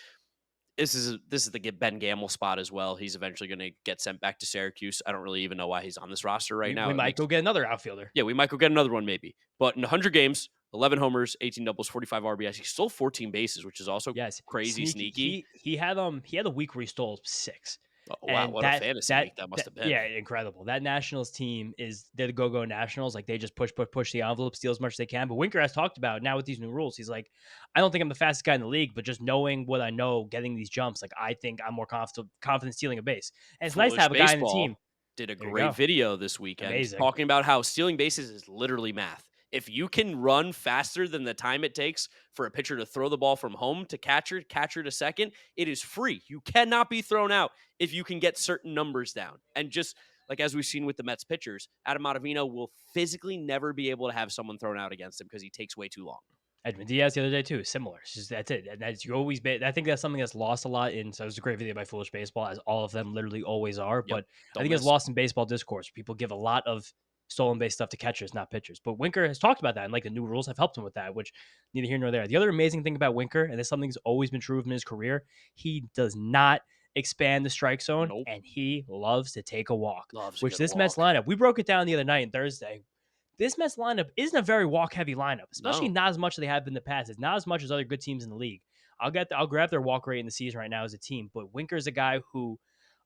This is the Ben Gamble spot as well. He's eventually going to get sent back to Syracuse. I don't really even know why he's on this roster right now. We might go get another outfielder. Yeah, we might go get another one maybe. But in 100 games, 11 homers, 18 doubles, 45 RBIs. He stole 14 bases, which is also crazy sneaky. He had a week where he stole 6. Oh, wow, what a fantasy week that must have been. Yeah, incredible. That Nationals team they're the go-go Nationals. Like, they just push the envelope, steal as much as they can. But Winker has talked about now with these new rules, he's like, I don't think I'm the fastest guy in the league, but just knowing what I know, getting these jumps, like, I think I'm more confident stealing a base. And it's nice to have a guy in the team. Did a great video this weekend talking about how stealing bases is literally math. If you can run faster than the time it takes for a pitcher to throw the ball from home to catcher to second, it is free. You cannot be thrown out if you can get certain numbers down. And just like as we've seen with the Mets pitchers, Adam Ottavino will physically never be able to have someone thrown out against him because he takes way too long. Edwin Diaz the other day too, similar. That's it. And that's I think that's something that's lost a lot so it was a great video by Foolish Baseball, as all of them literally always are. But I think it's lost in baseball discourse. People give a lot of stolen base stuff to catchers, not pitchers. But Winker has talked about that, and like the new rules have helped him with that, which neither here nor there. The other amazing thing about Winker, and this is something that's always been true of him in his career, he does not expand the strike zone, and he loves to take a walk. Which this Mets lineup, we broke it down the other night on Thursday. This Mets lineup isn't a very walk-heavy lineup, especially not as much as they have in the past. It's not as much as other good teams in the league. I'll grab their walk rate in the season right now as a team, but Winker's a guy who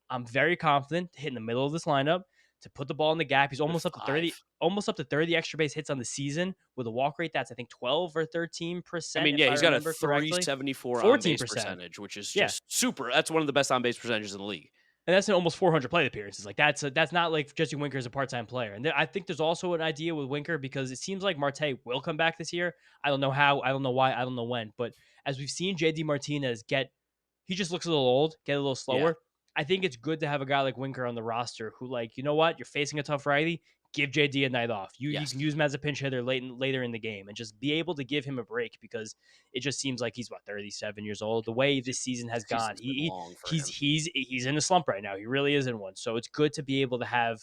I'm very confident to hit in the middle of this lineup, to put the ball in the gap. He's almost up to 30 extra base hits on the season with a walk rate that's, I think, 12 or 13%. I mean, he's got a 374 on base percentage, which is just super. That's one of the best on base percentages in the league. And that's an almost 400 plate appearances. Like that's not like Jesse Winker is a part-time player. And I think there's also an idea with Winker because it seems like Marte will come back this year. I don't know how, I don't know why, I don't know when. But as we've seen JD Martinez he just looks a little old, get a little Yeah. slower. I think it's good to have a guy like Winker on the roster who, like, you know what, you're facing a tough righty. Give JD a night off. You Yes. can use him as a pinch hitter later in the game and just be able to give him a break because it just seems like he's 37 years old. The way this season has gone, Season's been long for him. he's in a slump right now. He really is in one. So it's good to be able to have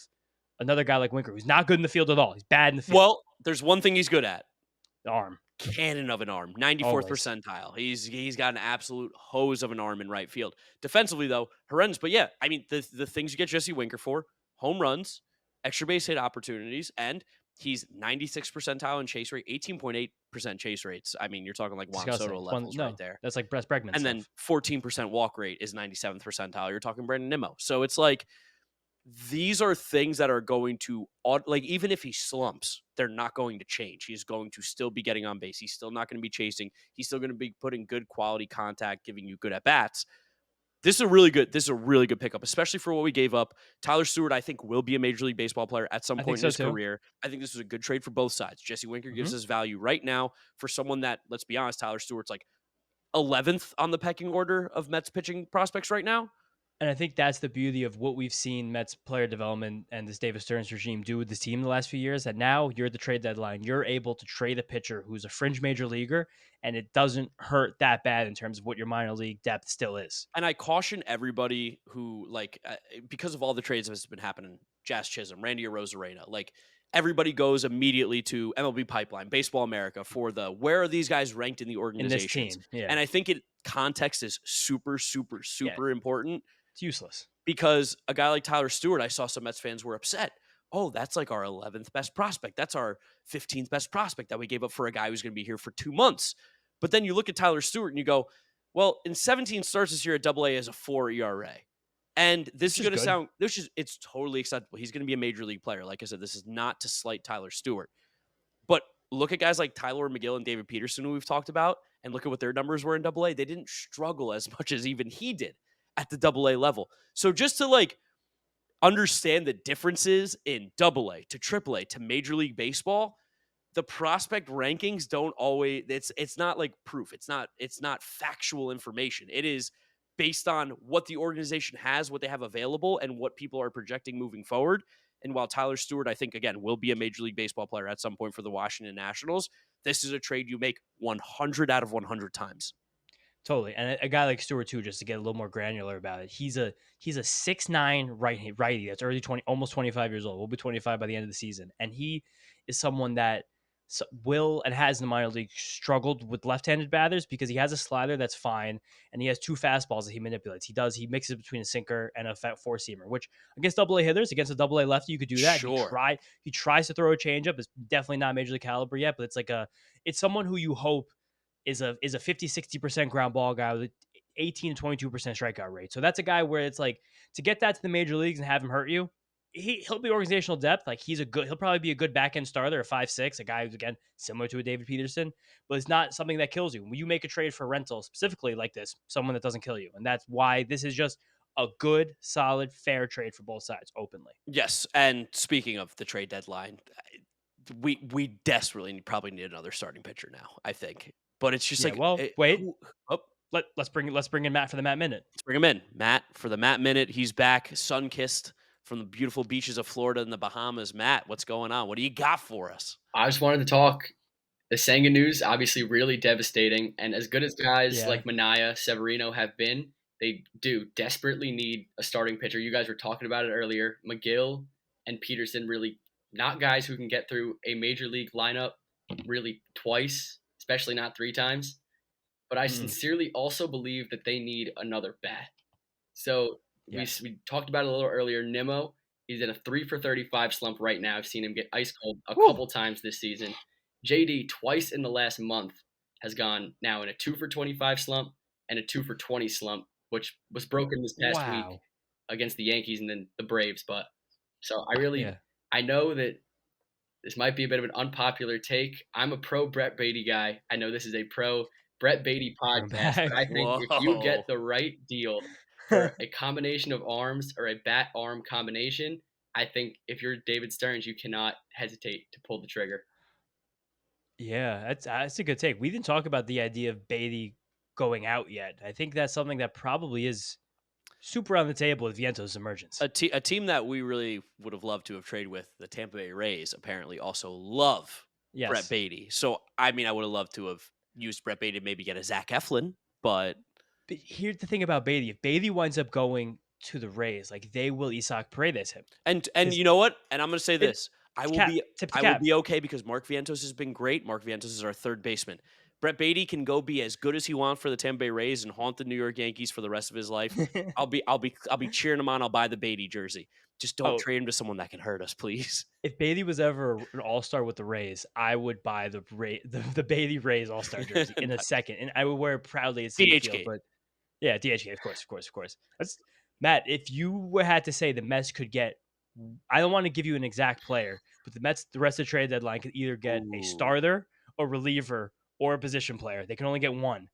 another guy like Winker who's not good in the field at all. He's bad in the field. Well, there's one thing he's good at. The arm. Cannon of an arm, 94th Always. percentile. He's got an absolute hose of an arm in right field. Defensively, though, horrendous. But yeah, I mean, the things you get Jesse Winker for: home runs, extra base hit opportunities, and he's 96th percentile in chase rate, 18.8% chase rates. I mean, you're talking like Juan Disgusting. Soto levels right there. That's like Brett Bregman. And then 14% walk rate is 97th percentile. You're talking Brandon Nimmo. So it's like, these are things that are going to, like, even if he slumps, they're not going to change. He's going to still be getting on base. He's still not going to be chasing. He's still going to be putting good quality contact, giving you good at bats. This is a really good pickup, especially for what we gave up. Tylor Stewart, I think, will be a Major League Baseball player at some point in his career. I think this is a good trade for both sides. Jesse Winker gives us value right now for someone that, let's be honest, Tylor Stewart's like 11th on the pecking order of Mets pitching prospects right now. And I think that's the beauty of what we've seen Mets player development and this David Stearns regime do with this team the last few years, that now you're the trade deadline. You're able to trade a pitcher who's a fringe major leaguer, and it doesn't hurt that bad in terms of what your minor league depth still is. And I caution everybody who, like, because of all the trades that's been happening, Jazz Chisholm, Randy Rosario, like, everybody goes immediately to MLB Pipeline, Baseball America for the where are these guys ranked in the organization. In this team, yeah. And I think context is super important. It's useless. Because a guy like Tylor Stewart, I saw some Mets fans were upset. Oh, that's like our 11th best prospect. That's our 15th best prospect that we gave up for a guy who's going to be here for 2 months. But then you look at Tylor Stewart and you go, well, in 17 starts this year at AA as a 4 ERA. And this is going to sound, it's totally acceptable. He's going to be a major league player. Like I said, this is not to slight Tylor Stewart. But look at guys like Tylor, Megill, and David Peterson, who we've talked about, and look at what their numbers were in AA. They didn't struggle as much as even he did at the AA level. So just to, like, understand the differences in AA to AAA to Major League Baseball, the prospect rankings don't always, it's not like proof. It's not factual information. It is based on what the organization has, what they have available, and what people are projecting moving forward. And while Tylor Stewart, I think, again, will be a Major League Baseball player at some point for the Washington Nationals, this is a trade you make 100 out of 100 times. Totally. And a guy like Stewart too, just to get a little more granular about it. He's a 6'9" righty that's early 20, almost 25 years old. We'll be 25 by the end of the season. And he is someone that will and has in the minor league struggled with left-handed batters because he has a slider that's fine and he has 2 fastballs that he manipulates. He mixes between a sinker and a four-seamer, which against AA hitters, against a AA lefty, you could do that. Sure. He tries to throw a changeup. It's definitely not major league caliber yet, but it's someone who you hope is a 50-60% ground ball guy with 18 to 22% strikeout rate. So that's a guy where it's like, to get that to the major leagues and have him hurt you, he'll be organizational depth. Like, he'll probably be a good back end starter, a 5'6", a guy who's, again, similar to a David Peterson, but it's not something that kills you. When you make a trade for rental specifically like this, someone that doesn't kill you. And that's why this is just a good, solid, fair trade for both sides openly. Yes. And speaking of the trade deadline, we desperately probably need another starting pitcher now, I think. But it's just let's bring in Matt for the Matt Minute. Let's bring him in. Matt for the Matt Minute. He's back, sun-kissed from the beautiful beaches of Florida and the Bahamas. Matt, what's going on? What do you got for us? I just wanted to talk. The Senga news, obviously really devastating. And as good as guys like Manaea, Severino have been, they do desperately need a starting pitcher. You guys were talking about it earlier. Megill and Peterson, really not guys who can get through a major league lineup really twice, especially not 3 times. But I sincerely also believe that they need another bat. So we talked about it a little earlier. Nimmo, he's in a 3 for 35 slump right now. I've seen him get ice cold a couple times this season. JD, twice in the last month, has gone now in a 2 for 25 slump and a 2 for 20 slump, which was broken this past week against the Yankees and then the Braves. But so I know that this might be a bit of an unpopular take. I'm a pro Brett Beatty guy. I know this is a pro Brett Beatty podcast, but I think if you get the right deal for a combination of arms or a bat arm combination, I think if you're David Stearns, you cannot hesitate to pull the trigger. Yeah, that's a good take. We didn't talk about the idea of Beatty going out yet. I think that's something that probably is super on the table with Viento's emergence. A team that we really would have loved to have traded with, the Tampa Bay Rays, apparently also love Yes. Brett Beatty. So, I mean, I would have loved to have used Brett Beatty to maybe get a Zach Eflin, but here's the thing about Beatty. If Beatty winds up going to the Rays, like they will Isaac Paredes him. And you know what? And I'm going to say this. I will be okay because Mark Vientos has been great. Mark Vientos is our third baseman. Brett Beatty can go be as good as he wants for the Tampa Bay Rays and haunt the New York Yankees for the rest of his life. I'll be cheering him on. I'll buy the Beatty jersey. Just don't trade him to someone that can hurt us, please. If Beatty was ever an all-star with the Rays, I would buy the Beatty Rays all-star jersey in a second, and I would wear it proudly at Citi Field. But yeah, DHK, of course. Matt, if you had to say the Mets could get, I don't want to give you an exact player, but the Mets, the rest of the trade deadline could either get a starter, a reliever, or a position player. They can only get one.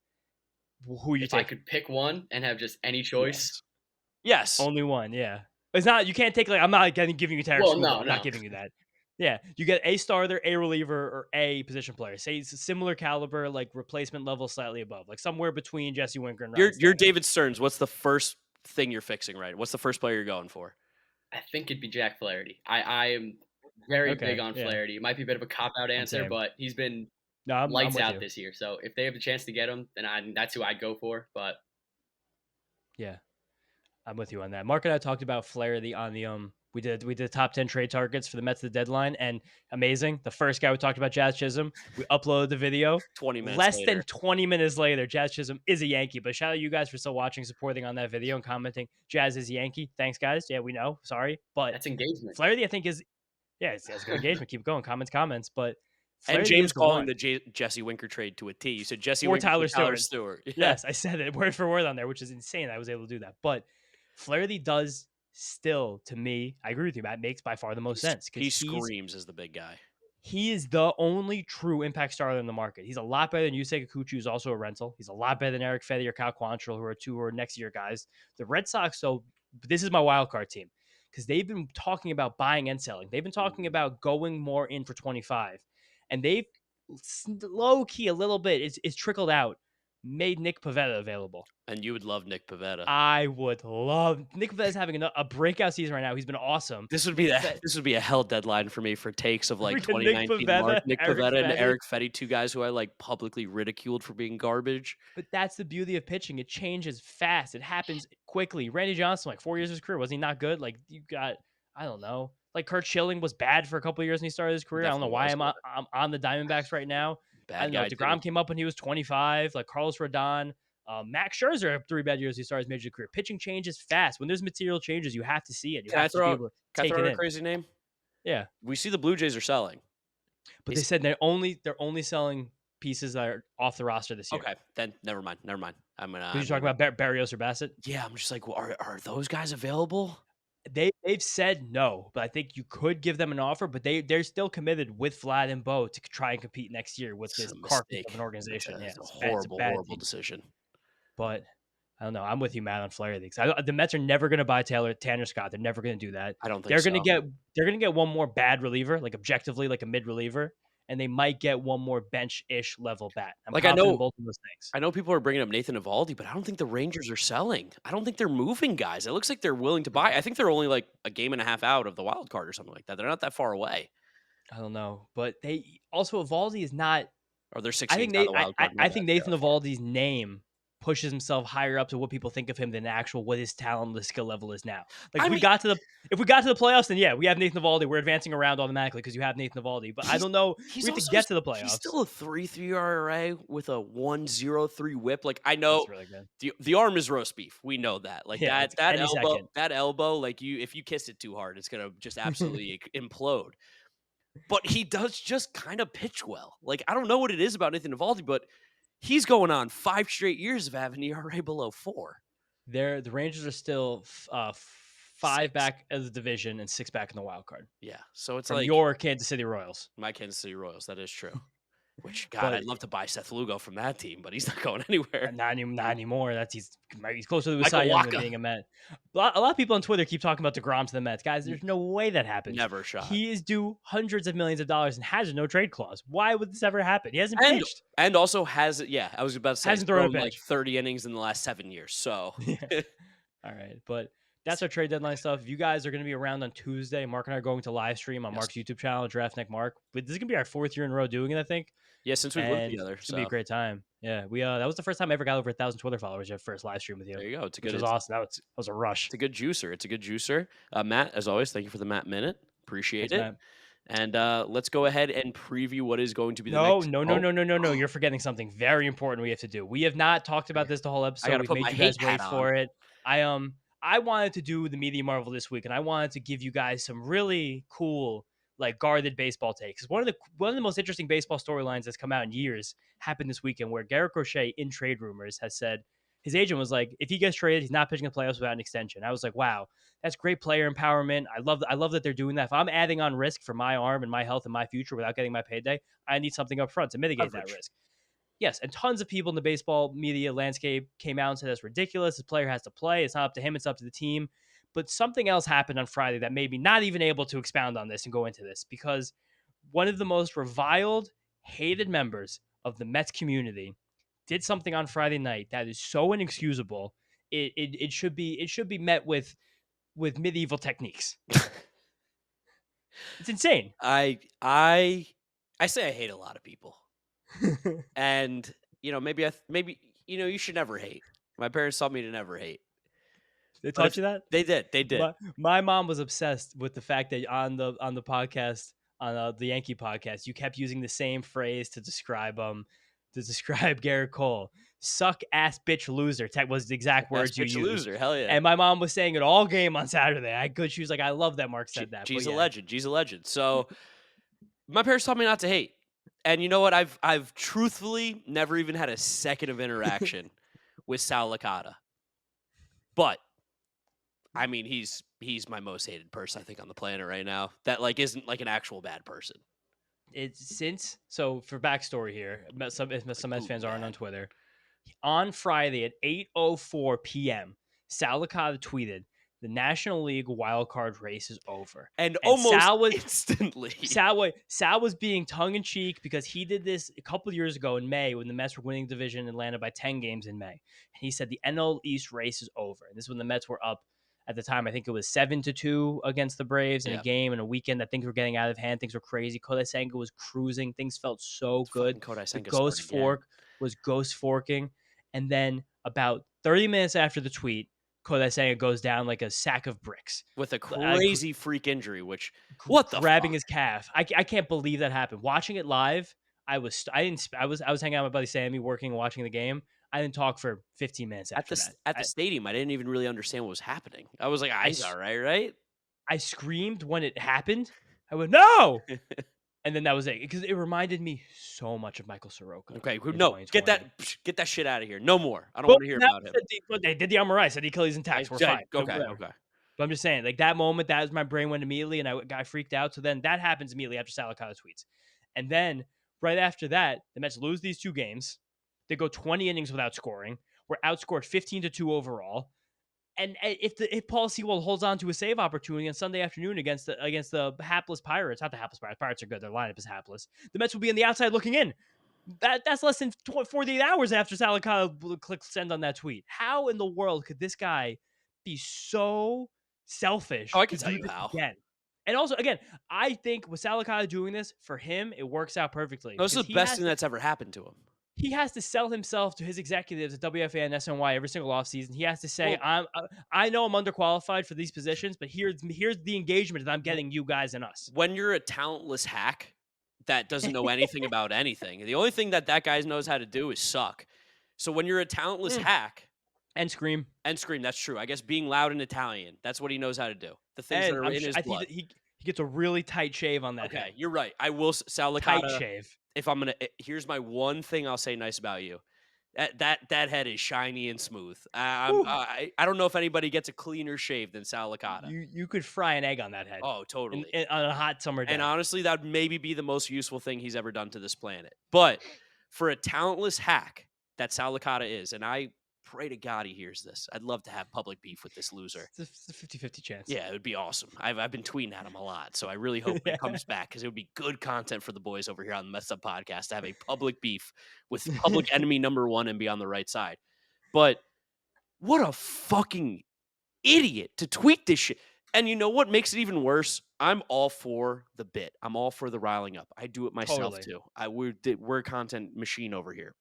Who you if take? I could pick one and have just any choice? Yes. Only one, yeah. It's not, you can't take, like, I'm not giving you Tarek Skubal. I'm not giving you that. Yeah, you get a starter, a reliever, or a position player. Say it's a similar caliber, like replacement level, slightly above, like somewhere between Jesse Winker and Ryne. You're David Stearns. What's the first thing you're fixing, right? What's the first player you're going for? I think it'd be Jack Flaherty. I am very big on Flaherty. It might be a bit of a cop-out answer, but he's been lights out this year. So if they have the chance to get him, then that's who I'd go for. But yeah, I'm with you on that. Mark and I talked about Flaherty on the we did top 10 trade targets for the Mets at the deadline, and amazing. The first guy we talked about, Jazz Chisholm. We uploaded the video. 20 minutes Less later. than 20 minutes later, Jazz Chisholm is a Yankee. But shout out you guys for still watching, supporting on that video, and commenting. Jazz is a Yankee. Thanks, guys. Yeah, we know. Sorry, but that's engagement. Flaherty, I think, is it's good engagement. Keep going. Comments. But Flaherty and James calling the Jesse Winker trade to a T. You said Jesse Winker Tyler Stewart. Yeah. Yes, I said it word for word on there, which is insane. I was able to do that, but Flaherty does. Still, to me, I agree with you, Matt, makes by far the most sense. He screams as the big guy. He is the only true impact starter in the market. He's a lot better than Yusei Kikuchi, who's also a rental. He's a lot better than Eric Fetty or Cal Quantrill, who are next year guys. The Red Sox, though, this is my wild card team because they've been talking about buying and selling. They've been talking about going more in for 25, and they've low key a little bit. It's trickled out. Made Nick Pivetta available. And you would love Nick Pivetta. I would love Nick Pivetta's having a breakout season right now. He's been awesome. This would be a hell deadline for me for takes of like 2019 Nick Pivetta and Eric Fetty, two guys who I like publicly ridiculed for being garbage. But that's the beauty of pitching. It changes fast. It happens quickly. Randy Johnson, like 4 years of his career, was he not good? Like you got, I don't know. Like Kurt Schilling was bad for a couple of years when he started his career. Definitely I don't know why I'm on the Diamondbacks right now. I don't know. DeGrom came up when he was 25. Like Carlos Rodon. Max Scherzer had 3 bad years he started his major league career. Pitching changes fast. When there's material changes, you have to see it. You have to be able to take it in. a crazy name? Yeah. We see the Blue Jays are selling. But they said they're only selling pieces that are off the roster this year. Okay, then never mind. I'm gonna. Who you talking about, Barrios or Bassett? Yeah, I'm just like, well, are those guys available? They've said no, but I think you could give them an offer. But they're still committed with Vlad and Bo to try and compete next year with this carcass of an organization. It's a horrible decision. But I don't know. I'm with you, Matt, on Flaherty. The Mets are never going to buy Tanner Scott. They're never going to do that. I don't think they're going to get one more bad reliever, like objectively, like a mid reliever, and they might get one more bench-ish level bat. I'm confident in both of those things. I know people are bringing up Nathan Eovaldi, but I don't think the Rangers are selling. I don't think they're moving guys. It looks like they're willing to buy. I think they're only like a game and a half out of the wild card or something like that. They're not that far away. I don't know, but they also Eovaldi is not. Or they're 16. I think Nathan Eovaldi's name pushes himself higher up to what people think of him than what his talent, the skill level is now. Like if we got to the playoffs, then yeah, we have Nathan Eovaldi. We're advancing around automatically because you have Nathan Eovaldi. But I don't know. We have to get to the playoffs. He's still a 3.3 ERA with a 1.03 WHIP. Like I know really the arm is roast beef. We know that. Like that elbow. Like if you kiss it too hard, it's gonna just absolutely implode. But he does just kind of pitch well. Like I don't know what it is about Nathan Eovaldi, but he's going on 5 straight years of having ERA below 4. The Rangers are still 5 back as the division and 6 back in the wild card. Yeah, so it's from like your Kansas City Royals. My Kansas City Royals. That is true. Which, God, But I'd love to buy Seth Lugo from that team, but he's not going anywhere. not anymore. He's closer to Cy Michael Young than Wacha. being a Met. A lot of people on Twitter keep talking about DeGrom to the Mets. Guys, there's no way that happens. Never a shot. He is due hundreds of millions of dollars and has no trade clause. Why would this ever happen? He hasn't pitched. And also has, I was about to say, Hasn't thrown a like pitch. 30 innings in the last 7 years. So, All right, but that's our trade deadline stuff. If you guys are going to be around on Tuesday, Mark and I are going to live stream on Mark's YouTube channel, Draftneck Mark. But this is going to be our 4th year in a row doing it, I think. Yeah, since we've lived together. It's going to be a great time. Yeah, we that was the first time I ever got over 1,000 Twitter followers. Your first live stream with you. There you go. Which was awesome. That was a rush. It's a good juicer. Matt, as always, thank you for the Matt Minute. Appreciate it. Matt. And let's go ahead and preview what is going to be the next. No. You're forgetting something very important we have to do. We have not talked about this the whole episode. I gotta We've put made my you guys hate wait hat for it. I wanted to do the Media Marvel this week, and I wanted to give you guys some really cool, like, guarded baseball takes. One of the most interesting baseball storylines that's come out in years happened this weekend, where Garrett Crochet, in trade rumors, has said his agent was like, if he gets traded, he's not pitching the playoffs without an extension. I was like, wow, that's great player empowerment. I love that they're doing that. If I'm adding on risk for my arm and my health and my future without getting my payday, I need something up front to mitigate that risk. Yes, and tons of people in the baseball media landscape came out and said that's ridiculous. The player has to play. It's not up to him. It's up to the team. But something else happened on Friday that made me not even able to expound on this and go into this, because one of the most reviled, hated members of the Mets community did something on Friday night that is so inexcusable. It should be met with medieval techniques. It's insane. I say I hate a lot of people. And, maybe you should never hate. My parents taught me to never hate. They taught you that? They did. My mom was obsessed with the fact that on the podcast, on the Yankee podcast, you kept using the same phrase to describe Garrett Cole. Suck ass bitch loser. Was the exact words you used. Loser, hell yeah. And my mom was saying it all game on Saturday. She was like, I love that Mark said that. She's a legend. She's a legend. So my parents taught me not to hate. And you know what? I've truthfully never even had a second of interaction with Sal Licata. But I mean, he's my most hated person, I think, on the planet right now. That isn't like an actual bad person. So for backstory here, some Mets fans aren't on Twitter. On Friday at 8:04 p.m., Sal Licata tweeted, "The National League wild card race is over." And almost instantly. Sal was being tongue-in-cheek because he did this a couple of years ago in May when the Mets were winning division in Atlanta by 10 games in May. And he said the NL East race is over. And this is when the Mets were up at the time. I think it was 7-2 against the Braves in a game and a weekend that things were getting out of hand. Things were crazy. Kodai Senga was cruising. Things felt so good. The ghost fork was ghost forking. And then about 30 minutes after the tweet, Kodai Senga goes down like a sack of bricks with a crazy freak injury. Which grabbing his calf. I can't believe that happened. Watching it live, I was hanging out with my buddy Sammy, working and watching the game. I didn't talk for 15 minutes after that. At the stadium, I didn't even really understand what was happening. I was like, he's all right, right? I screamed when it happened. I went, no! And then that was it, because it reminded me so much of Michael Soroka. Okay, no, get that shit out of here. No more. I don't want to hear about him. They did the MRI, said the Achilles intact. We're fine. Okay. But I'm just saying, like, that moment, that was my brain went immediately, and I got freaked out. So then that happens immediately after Sal Licata tweets. And then right after that, the Mets lose these 2 games. They go 20 innings without scoring. We're outscored 15-2 overall. And if Paul Sewell holds on to a save opportunity on Sunday afternoon against the hapless Pirates, not the hapless Pirates. Pirates are good. Their lineup is hapless. The Mets will be on the outside looking in. That's less than 48 hours after Sal Licata clicked send on that tweet. How in the world could this guy be so selfish? Oh, I can tell you how. Again. And also, again, I think with Sal Licata doing this, for him, it works out perfectly. This is the best thing that's ever happened to him. He has to sell himself to his executives at WFA and SNY every single offseason. He has to say, I know I'm underqualified for these positions, but here's the engagement that I'm getting you guys and us. When you're a talentless hack that doesn't know anything about anything, the only thing that guy knows how to do is suck. So when you're a talentless hack... And scream. That's true. I guess being loud in Italian, that's what he knows how to do. The things that are in his blood. He gets a really tight shave on that. Okay, you're right. I will, Sal Licata. Tight shave. Here's my one thing I'll say nice about you. That head is shiny and smooth. I don't know if anybody gets a cleaner shave than Sal Licata. You could fry an egg on that head. Oh, totally. On a hot summer day. And honestly, that would maybe be the most useful thing he's ever done to this planet. But for a talentless hack that Sal Licata is, and I pray to God he hears this. I'd love to have public beef with this loser. It's a 50-50 chance. Yeah, it would be awesome. I've been tweeting at him a lot, so I really hope it comes back because it would be good content for the boys over here on the Mets'd podcast to have a public beef with public enemy number one and be on the right side. But what a fucking idiot to tweet this shit. And you know what makes it even worse? I'm all for the bit. I'm all for the riling up. I do it myself too. We're a content machine over here.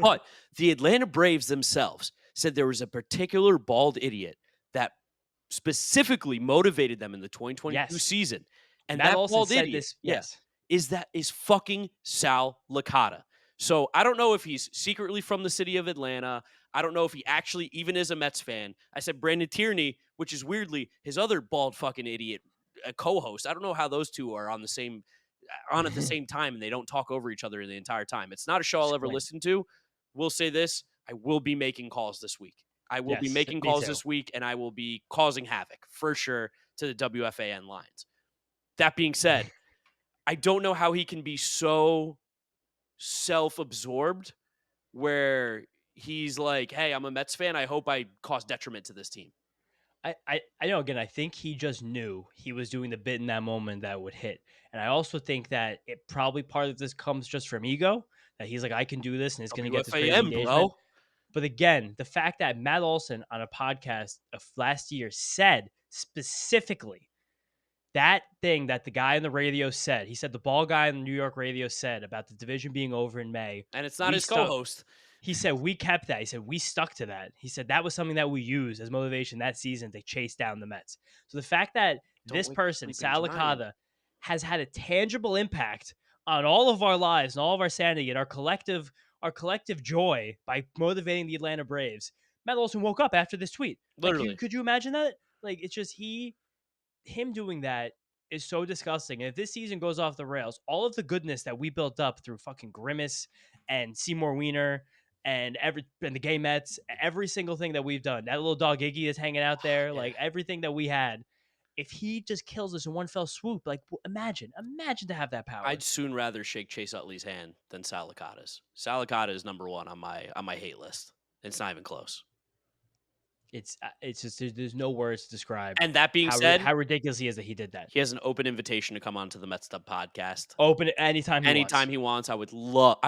But the Atlanta Braves themselves said there was a particular bald idiot that specifically motivated them in the 2022 season. And that bald idiot is fucking Sal Licata. So I don't know if he's secretly from the city of Atlanta. I don't know if he actually even is a Mets fan. I said Brandon Tierney, which is weirdly his other bald fucking idiot co-host. I don't know how those two are on at the same time and they don't talk over each other the entire time. It's not a show I'll ever listen to. We'll say this. I will be making calls this week. I will be making calls this week, and I will be causing havoc for sure to the WFAN lines. That being said, I don't know how he can be so self-absorbed where he's like, hey, I'm a Mets fan. I hope I cause detriment to this team. I know, again, I think he just knew he was doing the bit in that moment that would hit. And I also think that it probably part of this comes just from ego, that he's like, I can do this and it's going to get this crazy engagement. Bro. But again, the fact that Matt Olson on a podcast of last year said specifically that thing that the guy on the radio said, he said the ball guy on the New York radio said about the division being over in May. And it's not his co-host. He said, we kept that. He said, we stuck to that. He said, that was something that we used as motivation that season to chase down the Mets. So the fact that this person, Sal Licata, has had a tangible impact on all of our lives and all of our sanity and our collective joy by motivating the Atlanta Braves. Matt Olson woke up after this tweet. Literally. Like, could you imagine that? Like, it's just him doing that is so disgusting. And if this season goes off the rails, all of the goodness that we built up through fucking Grimace and Seymour Wiener and the gay Mets, every single thing that we've done, that little dog Iggy is hanging out there, like everything that we had, if he just kills us in one fell swoop, like imagine to have that power. I'd soon rather shake Chase Utley's hand than Sal Licata's. Sal Licata is number one on my hate list. It's not even close. It's just there's no words to describe. And that being said, how ridiculous he is that he did that. He has an open invitation to come onto the Mets'd podcast. Open it anytime he wants. I would love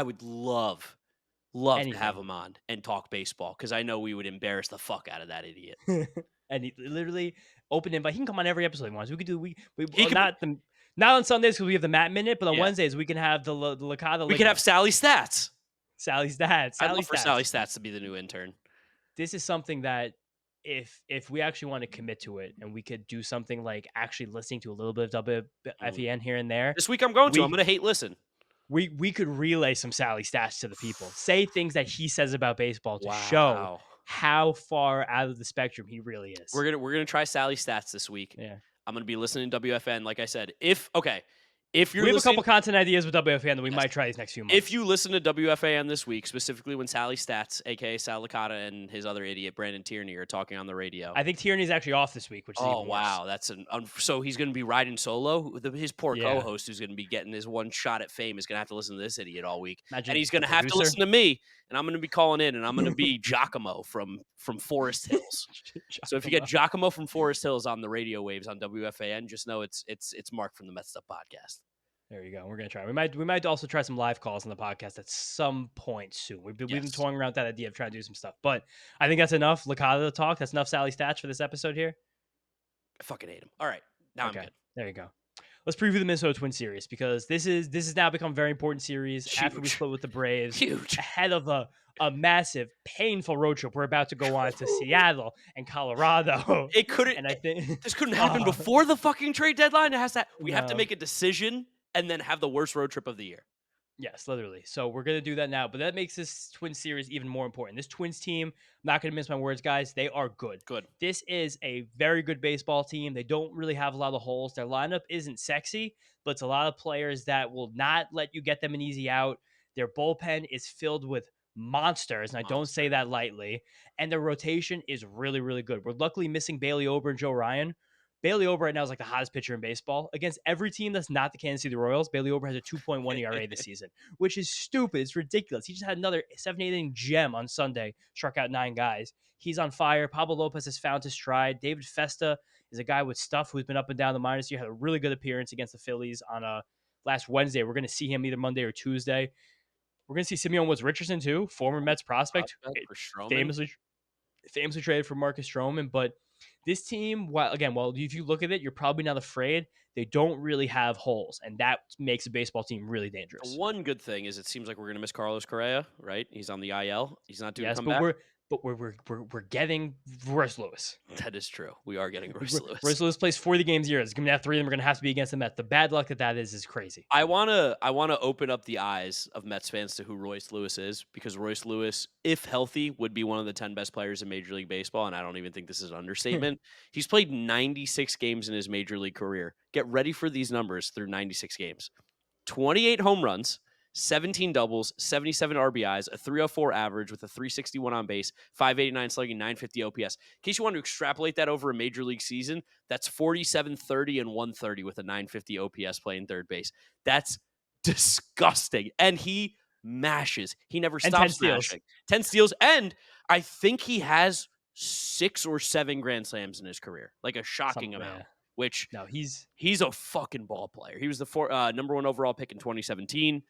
to have him on and talk baseball because I know we would embarrass the fuck out of that idiot. And he literally open invite. He can come on every episode he wants. We could do not on Sundays because we have the Matt Minute, but on Wednesdays we can have the Licata. We can have Sally Stats. Sally Stats. I'd love for Sally Stats to be the new intern. This is something that if we actually want to commit to it and we could do something like actually listening to a little bit of WFAN here and there. This week I'm going to hate listen. We could relay some Sally Stats to the people. Say things that he says about baseball to show how far out of the spectrum he really is. We're gonna try Sally Stats this week. Yeah. I'm gonna be listening to WFN. Like I said, if we have a couple content ideas with WFAN that we might try these next few months. If you listen to WFAN this week, specifically when Sally Stats, aka Sal Licata, and his other idiot Brandon Tierney are talking on the radio, I think Tierney's actually off this week, which is even wow, that's so he's going to be riding solo. His poor co-host, who's going to be getting his one shot at fame, is going to have to listen to this idiot all week, and he's going to have to listen to me, and I'm going to be calling in, and I'm going to be Giacomo from Forest Hills. So if you get Giacomo from Forest Hills on the radio waves on WFAN, just know it's Mark from the Mets'd podcast. There you go. We're gonna try. We might also try some live calls on the podcast at some point soon. We've been toying around that idea of trying to do some stuff, but I think that's enough Licata talk. That's enough Sally Stats for this episode here. I fucking hate him. All right, now I'm good. There you go. Let's preview the Minnesota Twins series because this has now become a very important series. Huge. After we split with the Braves. Huge. Ahead of a massive, painful road trip we're about to go on to Seattle and Colorado. It couldn't. And I think this couldn't happen before the fucking trade deadline. It has to. We have to make a decision and then have the worst road trip of the year. Yes, literally. So we're going to do that now. But that makes this Twins series even more important. This Twins team, I'm not going to mince my words, guys. They are good. Good. This is a very good baseball team. They don't really have a lot of holes. Their lineup isn't sexy, but it's a lot of players that will not let you get them an easy out. Their bullpen is filled with monsters, and I don't say that lightly. And their rotation is really, really good. We're luckily missing Bailey Ober and Joe Ryan. Bailey Ober right now is like the hottest pitcher in baseball. Against every team that's not the Kansas City Royals, Bailey Ober has a 2.1 ERA this season, which is stupid. It's ridiculous. He just had another 7-8 inning gem on Sunday, struck out 9 guys. He's on fire. Pablo Lopez has found his stride. David Festa is a guy with stuff who's been up and down the minors. He had a really good appearance against the Phillies on last Wednesday. We're going to see him either Monday or Tuesday. We're going to see Simeon Woods Richardson too, former Mets prospect, famously traded for Marcus Stroman. But this team, well, if you look at it, you're probably not afraid. They don't really have holes, and that makes a baseball team really dangerous. The one good thing is it seems like we're going to miss Carlos Correa, right? He's on the IL. He's not due to come back. But we're getting Royce Lewis. That is true. We are getting Royce Lewis. Royce Lewis plays 40 games a year. It's going to have 3 of them. We're going to have to be against the Mets. The bad luck that is crazy. I wanna open up the eyes of Mets fans to who Royce Lewis is, because Royce Lewis, if healthy, would be one of the 10 best players in Major League Baseball, and I don't even think this is an understatement. He's played 96 games in his Major League career. Get ready for these numbers through 96 games. 28 home runs, 17 doubles, 77 RBIs, a 304 average with a 361 on base, 589 slugging, 950 OPS. In case you want to extrapolate that over a Major League season, that's 47, 30, and 130 with a 950 OPS playing third base. That's disgusting. And he mashes. He never stops mashing. 10 steals. And I think he has 6 or 7 grand slams in his career. Like a shocking amount. Yeah. Which, no, he's a fucking ball player. He was the number 1 overall pick in 2017.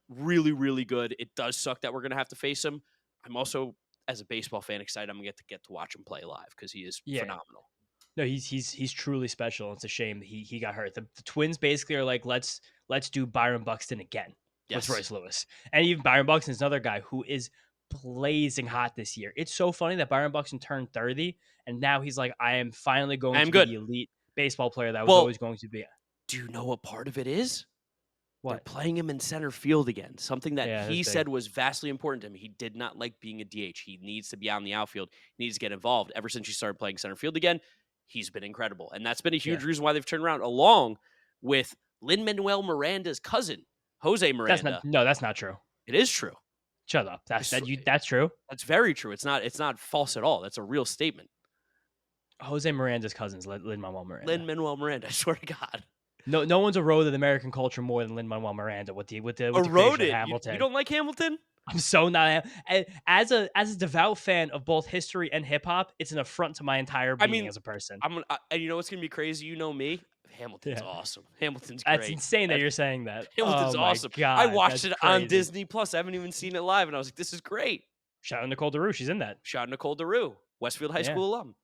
Really, really good. It does suck that we're going to have to face him. I'm also, as a baseball fan, excited I'm going to get to watch him play live because he is phenomenal. No, he's truly special. It's a shame that he got hurt. The Twins basically are like, let's do Byron Buxton again with Royce Lewis. And even Byron Buxton is another guy who is blazing hot this year. It's so funny that Byron Buxton turned 30, and now he's like, I am finally going to be the elite baseball player that I was always going to be. Do you know what part of it is? What? They're playing him in center field again. Something that he said was vastly important to him. He did not like being a DH. He needs to be out in the outfield. He needs to get involved. Ever since he started playing center field again, he's been incredible. And that's been a huge reason why they've turned around, along with Lin-Manuel Miranda's cousin, Jose Miranda. That's not true. It is true. Shut up. That's true. That's very true. It's not false at all. That's a real statement. Jose Miranda's cousin's Lin-Manuel Miranda. Lin-Manuel Miranda, I swear to God. No one's eroded American culture more than Lin-Manuel Miranda with the eroded. Hamilton. You don't like Hamilton? I'm so not. As a devout fan of both history and hip hop, it's an affront to my entire being as a person. And you know what's gonna be crazy? You know me. Hamilton's awesome. Hamilton's great. That's insane that you're saying that. Hamilton's awesome. God, I watched it on Disney Plus. I haven't even seen it live, and I was like, "This is great." Shout out Nicole DeRue. She's in that. Shout out Nicole DeRue, Westfield High School alum.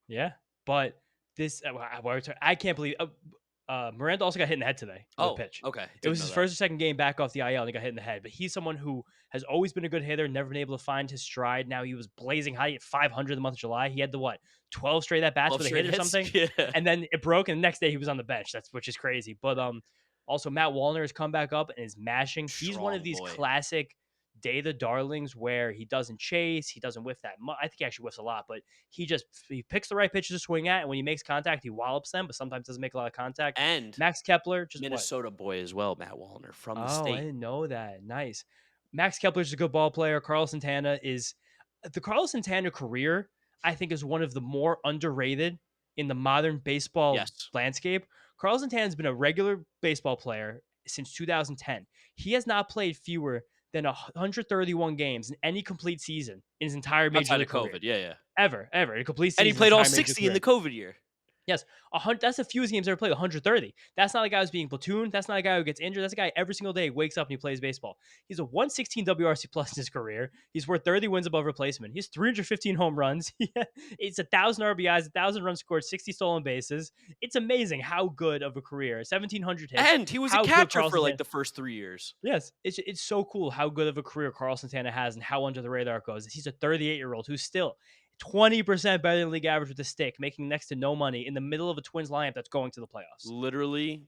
Yeah, but this I can't believe. Miranda also got hit in the head today. Pitch. Okay. It was his first or second game back off the IL, and he got hit in the head. But he's someone who has always been a good hitter, never been able to find his stride. Now he was blazing high at 500 the month of July. He had 12 straight at bats with a hit or something, and then it broke. And the next day he was on the bench. Which is crazy. But also Matt Wallner has come back up and is mashing. He's one of these classic Day-the darlings where he doesn't chase, he doesn't whiff that much. I think he actually whiffs a lot, but he picks the right pitches to swing at, and when he makes contact, he wallops them, but sometimes doesn't make a lot of contact. And Max Kepler, Minnesota boy as well, Matt Wallner from the state. I didn't know that. Nice. Max Kepler's a good ball player. Carlos Santana the Carlos Santana career, I think, is one of the more underrated in the modern baseball landscape. Carlos Santana's been a regular baseball player since 2010. He has not played fewer than 131 games in any complete season in his entire major league career. COVID, Ever, a complete season. And he played all 60 in the COVID year. Yes, that's the fewest games ever played, 130. That's not a guy who's being platooned. That's not a guy who gets injured. That's a guy every single day wakes up and he plays baseball. He's a 116 WRC plus in his career. He's worth 30 wins above replacement. He has 315 home runs. It's 1,000 RBIs, 1,000 runs scored, 60 stolen bases. It's amazing how good of a career. 1,700 hits. And he was a catcher for like the first 3 years. Yes, it's so cool how good of a career Carlos Santana has and how under the radar it goes. He's a 38-year-old who's still 20% better than league average with a stick, making next to no money in the middle of a Twins lineup that's going to the playoffs. Literally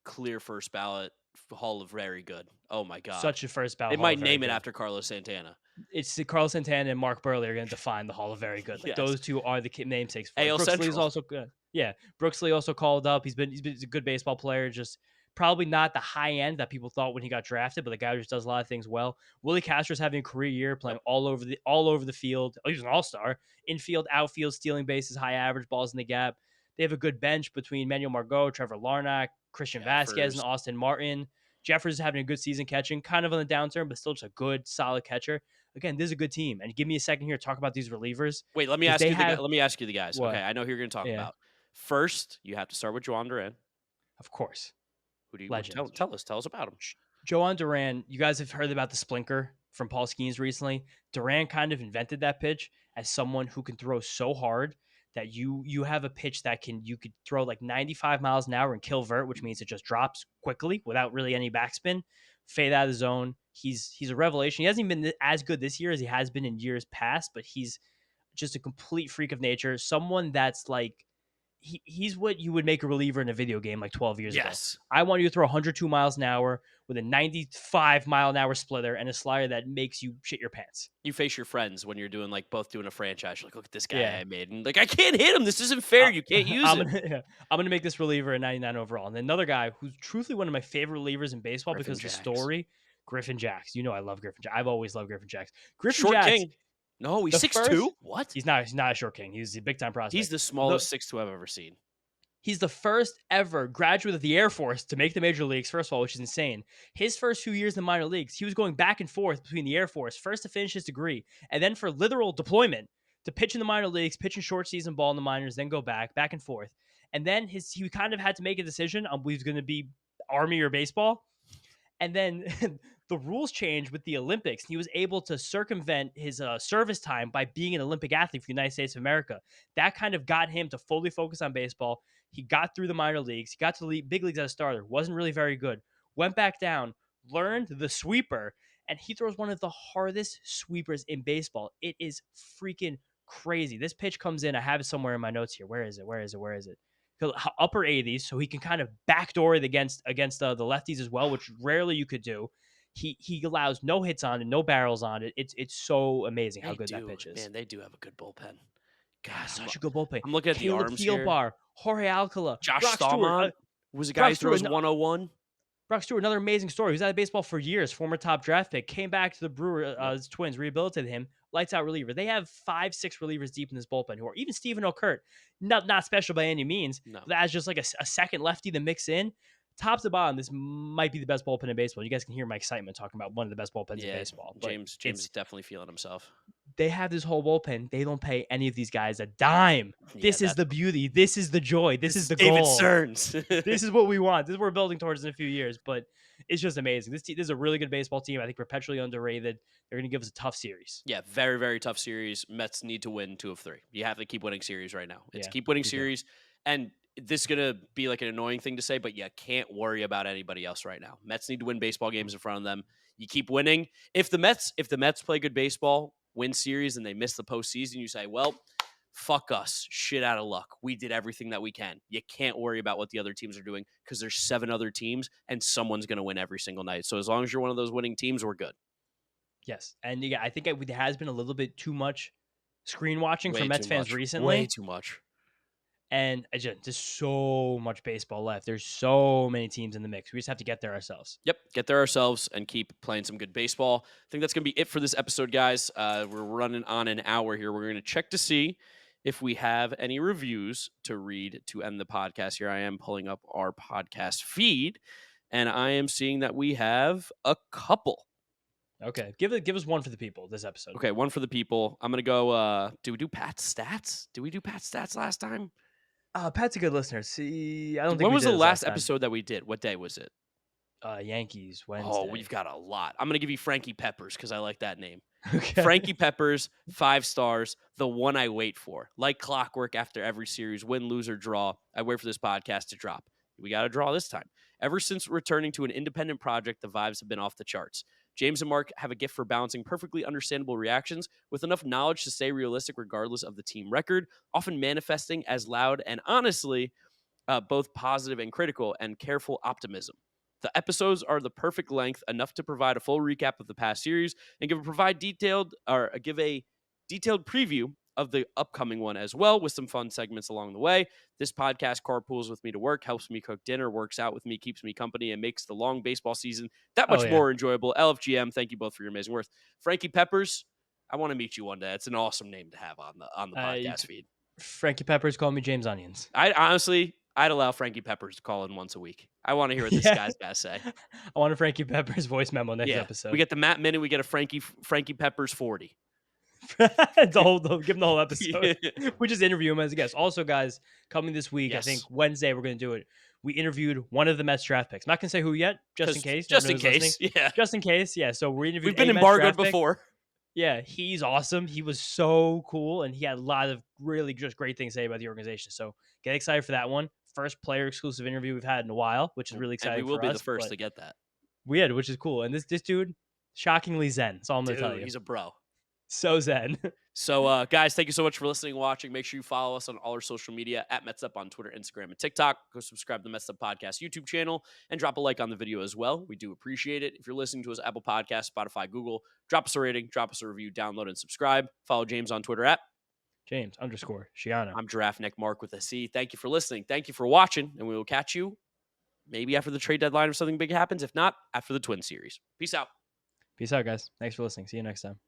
clear first ballot Hall of Very Good. Oh my God. Such a first ballot. They might name it after Carlos Santana. It's Carlos Santana and Mark Burley are going to define the Hall of Very Good. Like those two are the namesakes for AL Brooks Central. Lee's also good. Yeah. Brooks Lee also called up. He's been a good baseball player, just Probably not the high end that people thought when he got drafted, but the guy just does a lot of things well. Willie Castro's having a career year, playing all over the field. Oh, he's an all-star. Infield, outfield, stealing bases, high average, balls in the gap. They have a good bench between Manuel Margot, Trevor Larnach, Christian Vasquez, and Austin Martin. Jeffers is having a good season catching, kind of on the downturn, but still just a good, solid catcher. Again, this is a good team. And give me a second here to talk about these relievers. Wait, let me ask you the guys. What? Okay, I know who you're going to talk about. First, you have to start with Joan Duran. Of course. Who do you tell us about him? Joan Duran, you guys have heard about the splinker from Paul Skeens recently. Duran kind of invented that pitch as someone who can throw so hard that you have a pitch that you could throw like 95 miles an hour and kill vert, which means it just drops quickly without really any backspin. Fade out of the zone. He's a revelation. He hasn't even been as good this year as he has been in years past, but he's just a complete freak of nature. Someone that's like, he's what you would make a reliever in a video game like 12 years ago. I want you to throw 102 miles an hour with a 95 mile an hour splitter and a slider that makes you shit your pants. You face your friends when you're doing both doing a franchise. You're like, look at this guy I made. And I can't hit him. This isn't fair. You can't use it. I'm going to make this reliever a 99 overall. And another guy who's truthfully one of my favorite relievers in baseball because of the story, Griffin Jacks. You know I love Griffin Jacks. I've always loved Griffin Jacks. Short king. No, he's 6'2". What? He's not a short king. He's a big-time prospect. He's the smallest 6'2" I've ever seen. He's the first ever graduate of the Air Force to make the major leagues, first of all, which is insane. His first few years in the minor leagues, he was going back and forth between the Air Force, first to finish his degree, and then for literal deployment to pitch in the minor leagues, pitch in short season ball in the minors, then go back and forth. And then he kind of had to make a decision on whether he was going to be Army or baseball. And then the rules changed with the Olympics. He was able to circumvent his service time by being an Olympic athlete for the United States of America. That kind of got him to fully focus on baseball. He got through the minor leagues. He got to the big leagues as a starter. Wasn't really very good. Went back down, learned the sweeper, and he throws one of the hardest sweepers in baseball. It is freaking crazy. This pitch comes in. I have it somewhere in my notes here. Where is it? Upper 80s, so he can kind of backdoor it against the lefties as well, which rarely you could do. He allows no hits on it, no barrels on it. It's so amazing how good that pitch is. Man, they do have a good bullpen. God, such a good bullpen. I'm looking at the arms here. Bar, Jorge Alcala, Josh Stallman was a guy who throws 101. Brock Stewart, another amazing story. He was out of baseball for years, former top draft pick, came back to the Brewers Twins, rehabilitated him, lights out reliever. They have 5-6 relievers deep in this bullpen who are even Stephen O'Kurt, not special by any means. No. But as just like a second lefty to mix in. Top to bottom, this might be the best bullpen in baseball. You guys can hear my excitement talking about one of the best bullpens in baseball. James is definitely feeling himself. They have this whole bullpen. They don't pay any of these guys a dime. This is the beauty. This is the joy. This is the goal. David Stearns. This is what we want. This is what we're building towards in a few years. But it's just amazing. This is a really good baseball team. I think perpetually underrated. They're going to give us a tough series. Yeah, very, very tough series. Mets need to win 2 of 3. You have to keep winning series right now. It's keep winning series. And this is going to be like an annoying thing to say, but you can't worry about anybody else right now. Mets need to win baseball games in front of them. You keep winning. If the Mets play good baseball, win series, and they miss the postseason, you say, well, fuck us. Shit out of luck. We did everything that we can. You can't worry about what the other teams are doing because there's 7 other teams, and someone's going to win every single night. So as long as you're one of those winning teams, we're good. Yes. And I think there has been a little bit too much screen watching for Mets fans recently. Way too much. And there's so much baseball left. There's so many teams in the mix. We just have to get there ourselves. Yep, get there ourselves and keep playing some good baseball. I think that's going to be it for this episode, guys. We're running on an hour here. We're going to check to see if we have any reviews to read to end the podcast. Here I am pulling up our podcast feed, and I am seeing that we have a couple. Okay, give us one for the people this episode. Okay, one for the people. I'm going to go, do we do Pat's stats? Did we do Pat's stats last time? Pat's a good listener. See, I don't think when was the last episode that we did? What day was it? Yankees Wednesday. Oh, we've got a lot. I'm gonna give you Frankie Peppers because I like that name. Okay. Frankie Peppers, 5 stars. The one I wait for, like clockwork. After every series, win, lose, or draw, I wait for this podcast to drop. We got to draw this time. Ever since returning to an independent project, the vibes have been off the charts. James and Mark have a gift for balancing perfectly understandable reactions with enough knowledge to stay realistic regardless of the team record, often manifesting as loud and honestly both positive and critical and careful optimism. The episodes are the perfect length, enough to provide a full recap of the past series and give a detailed preview of the upcoming one as well, with some fun segments along the way. This podcast carpools with me to work, helps me cook dinner, works out with me, keeps me company, and makes the long baseball season that much more enjoyable. LFGM, thank you both for your amazing work. Frankie Peppers, I want to meet you one day. It's an awesome name to have on the podcast feed. Frankie Peppers, call me James Onions. I'd allow Frankie Peppers to call in once a week. I want to hear what this guy's got to say. I want a Frankie Peppers voice memo next episode. We get the Matt Minute. We get a Frankie Peppers 40. Give him the whole episode. We just interview him as a guest. Also, guys, coming this week, I think Wednesday we're going to do it. We interviewed one of the Mets draft picks. Not going to say who yet, just in case. Just in case. Yeah. Just in case. Yeah. So we interviewed. We've been embargoed before. Yeah, he's awesome. He was so cool, and he had a lot of really just great things to say about the organization. So get excited for that one. First player exclusive interview we've had in a while, which is really exciting. And we will be the first to get that. We did, which is cool. And this dude, shockingly zen. That's all I'm going to tell you. He's a bro. So zen. So, guys, thank you so much for listening and watching. Make sure you follow us on all our social media at Mets'd on Twitter, Instagram, and TikTok. Go subscribe to the Mets'd Podcast YouTube channel and drop a like on the video as well. We do appreciate it. If you're listening to us, Apple Podcasts, Spotify, Google, drop us a rating, drop us a review, download, and subscribe. Follow James on Twitter at James_Shiano. I'm Giraffe Neck Mark with a C. Thank you for listening. Thank you for watching, and we will catch you maybe after the trade deadline if something big happens. If not, after the Twin Series. Peace out. Peace out, guys. Thanks for listening. See you next time.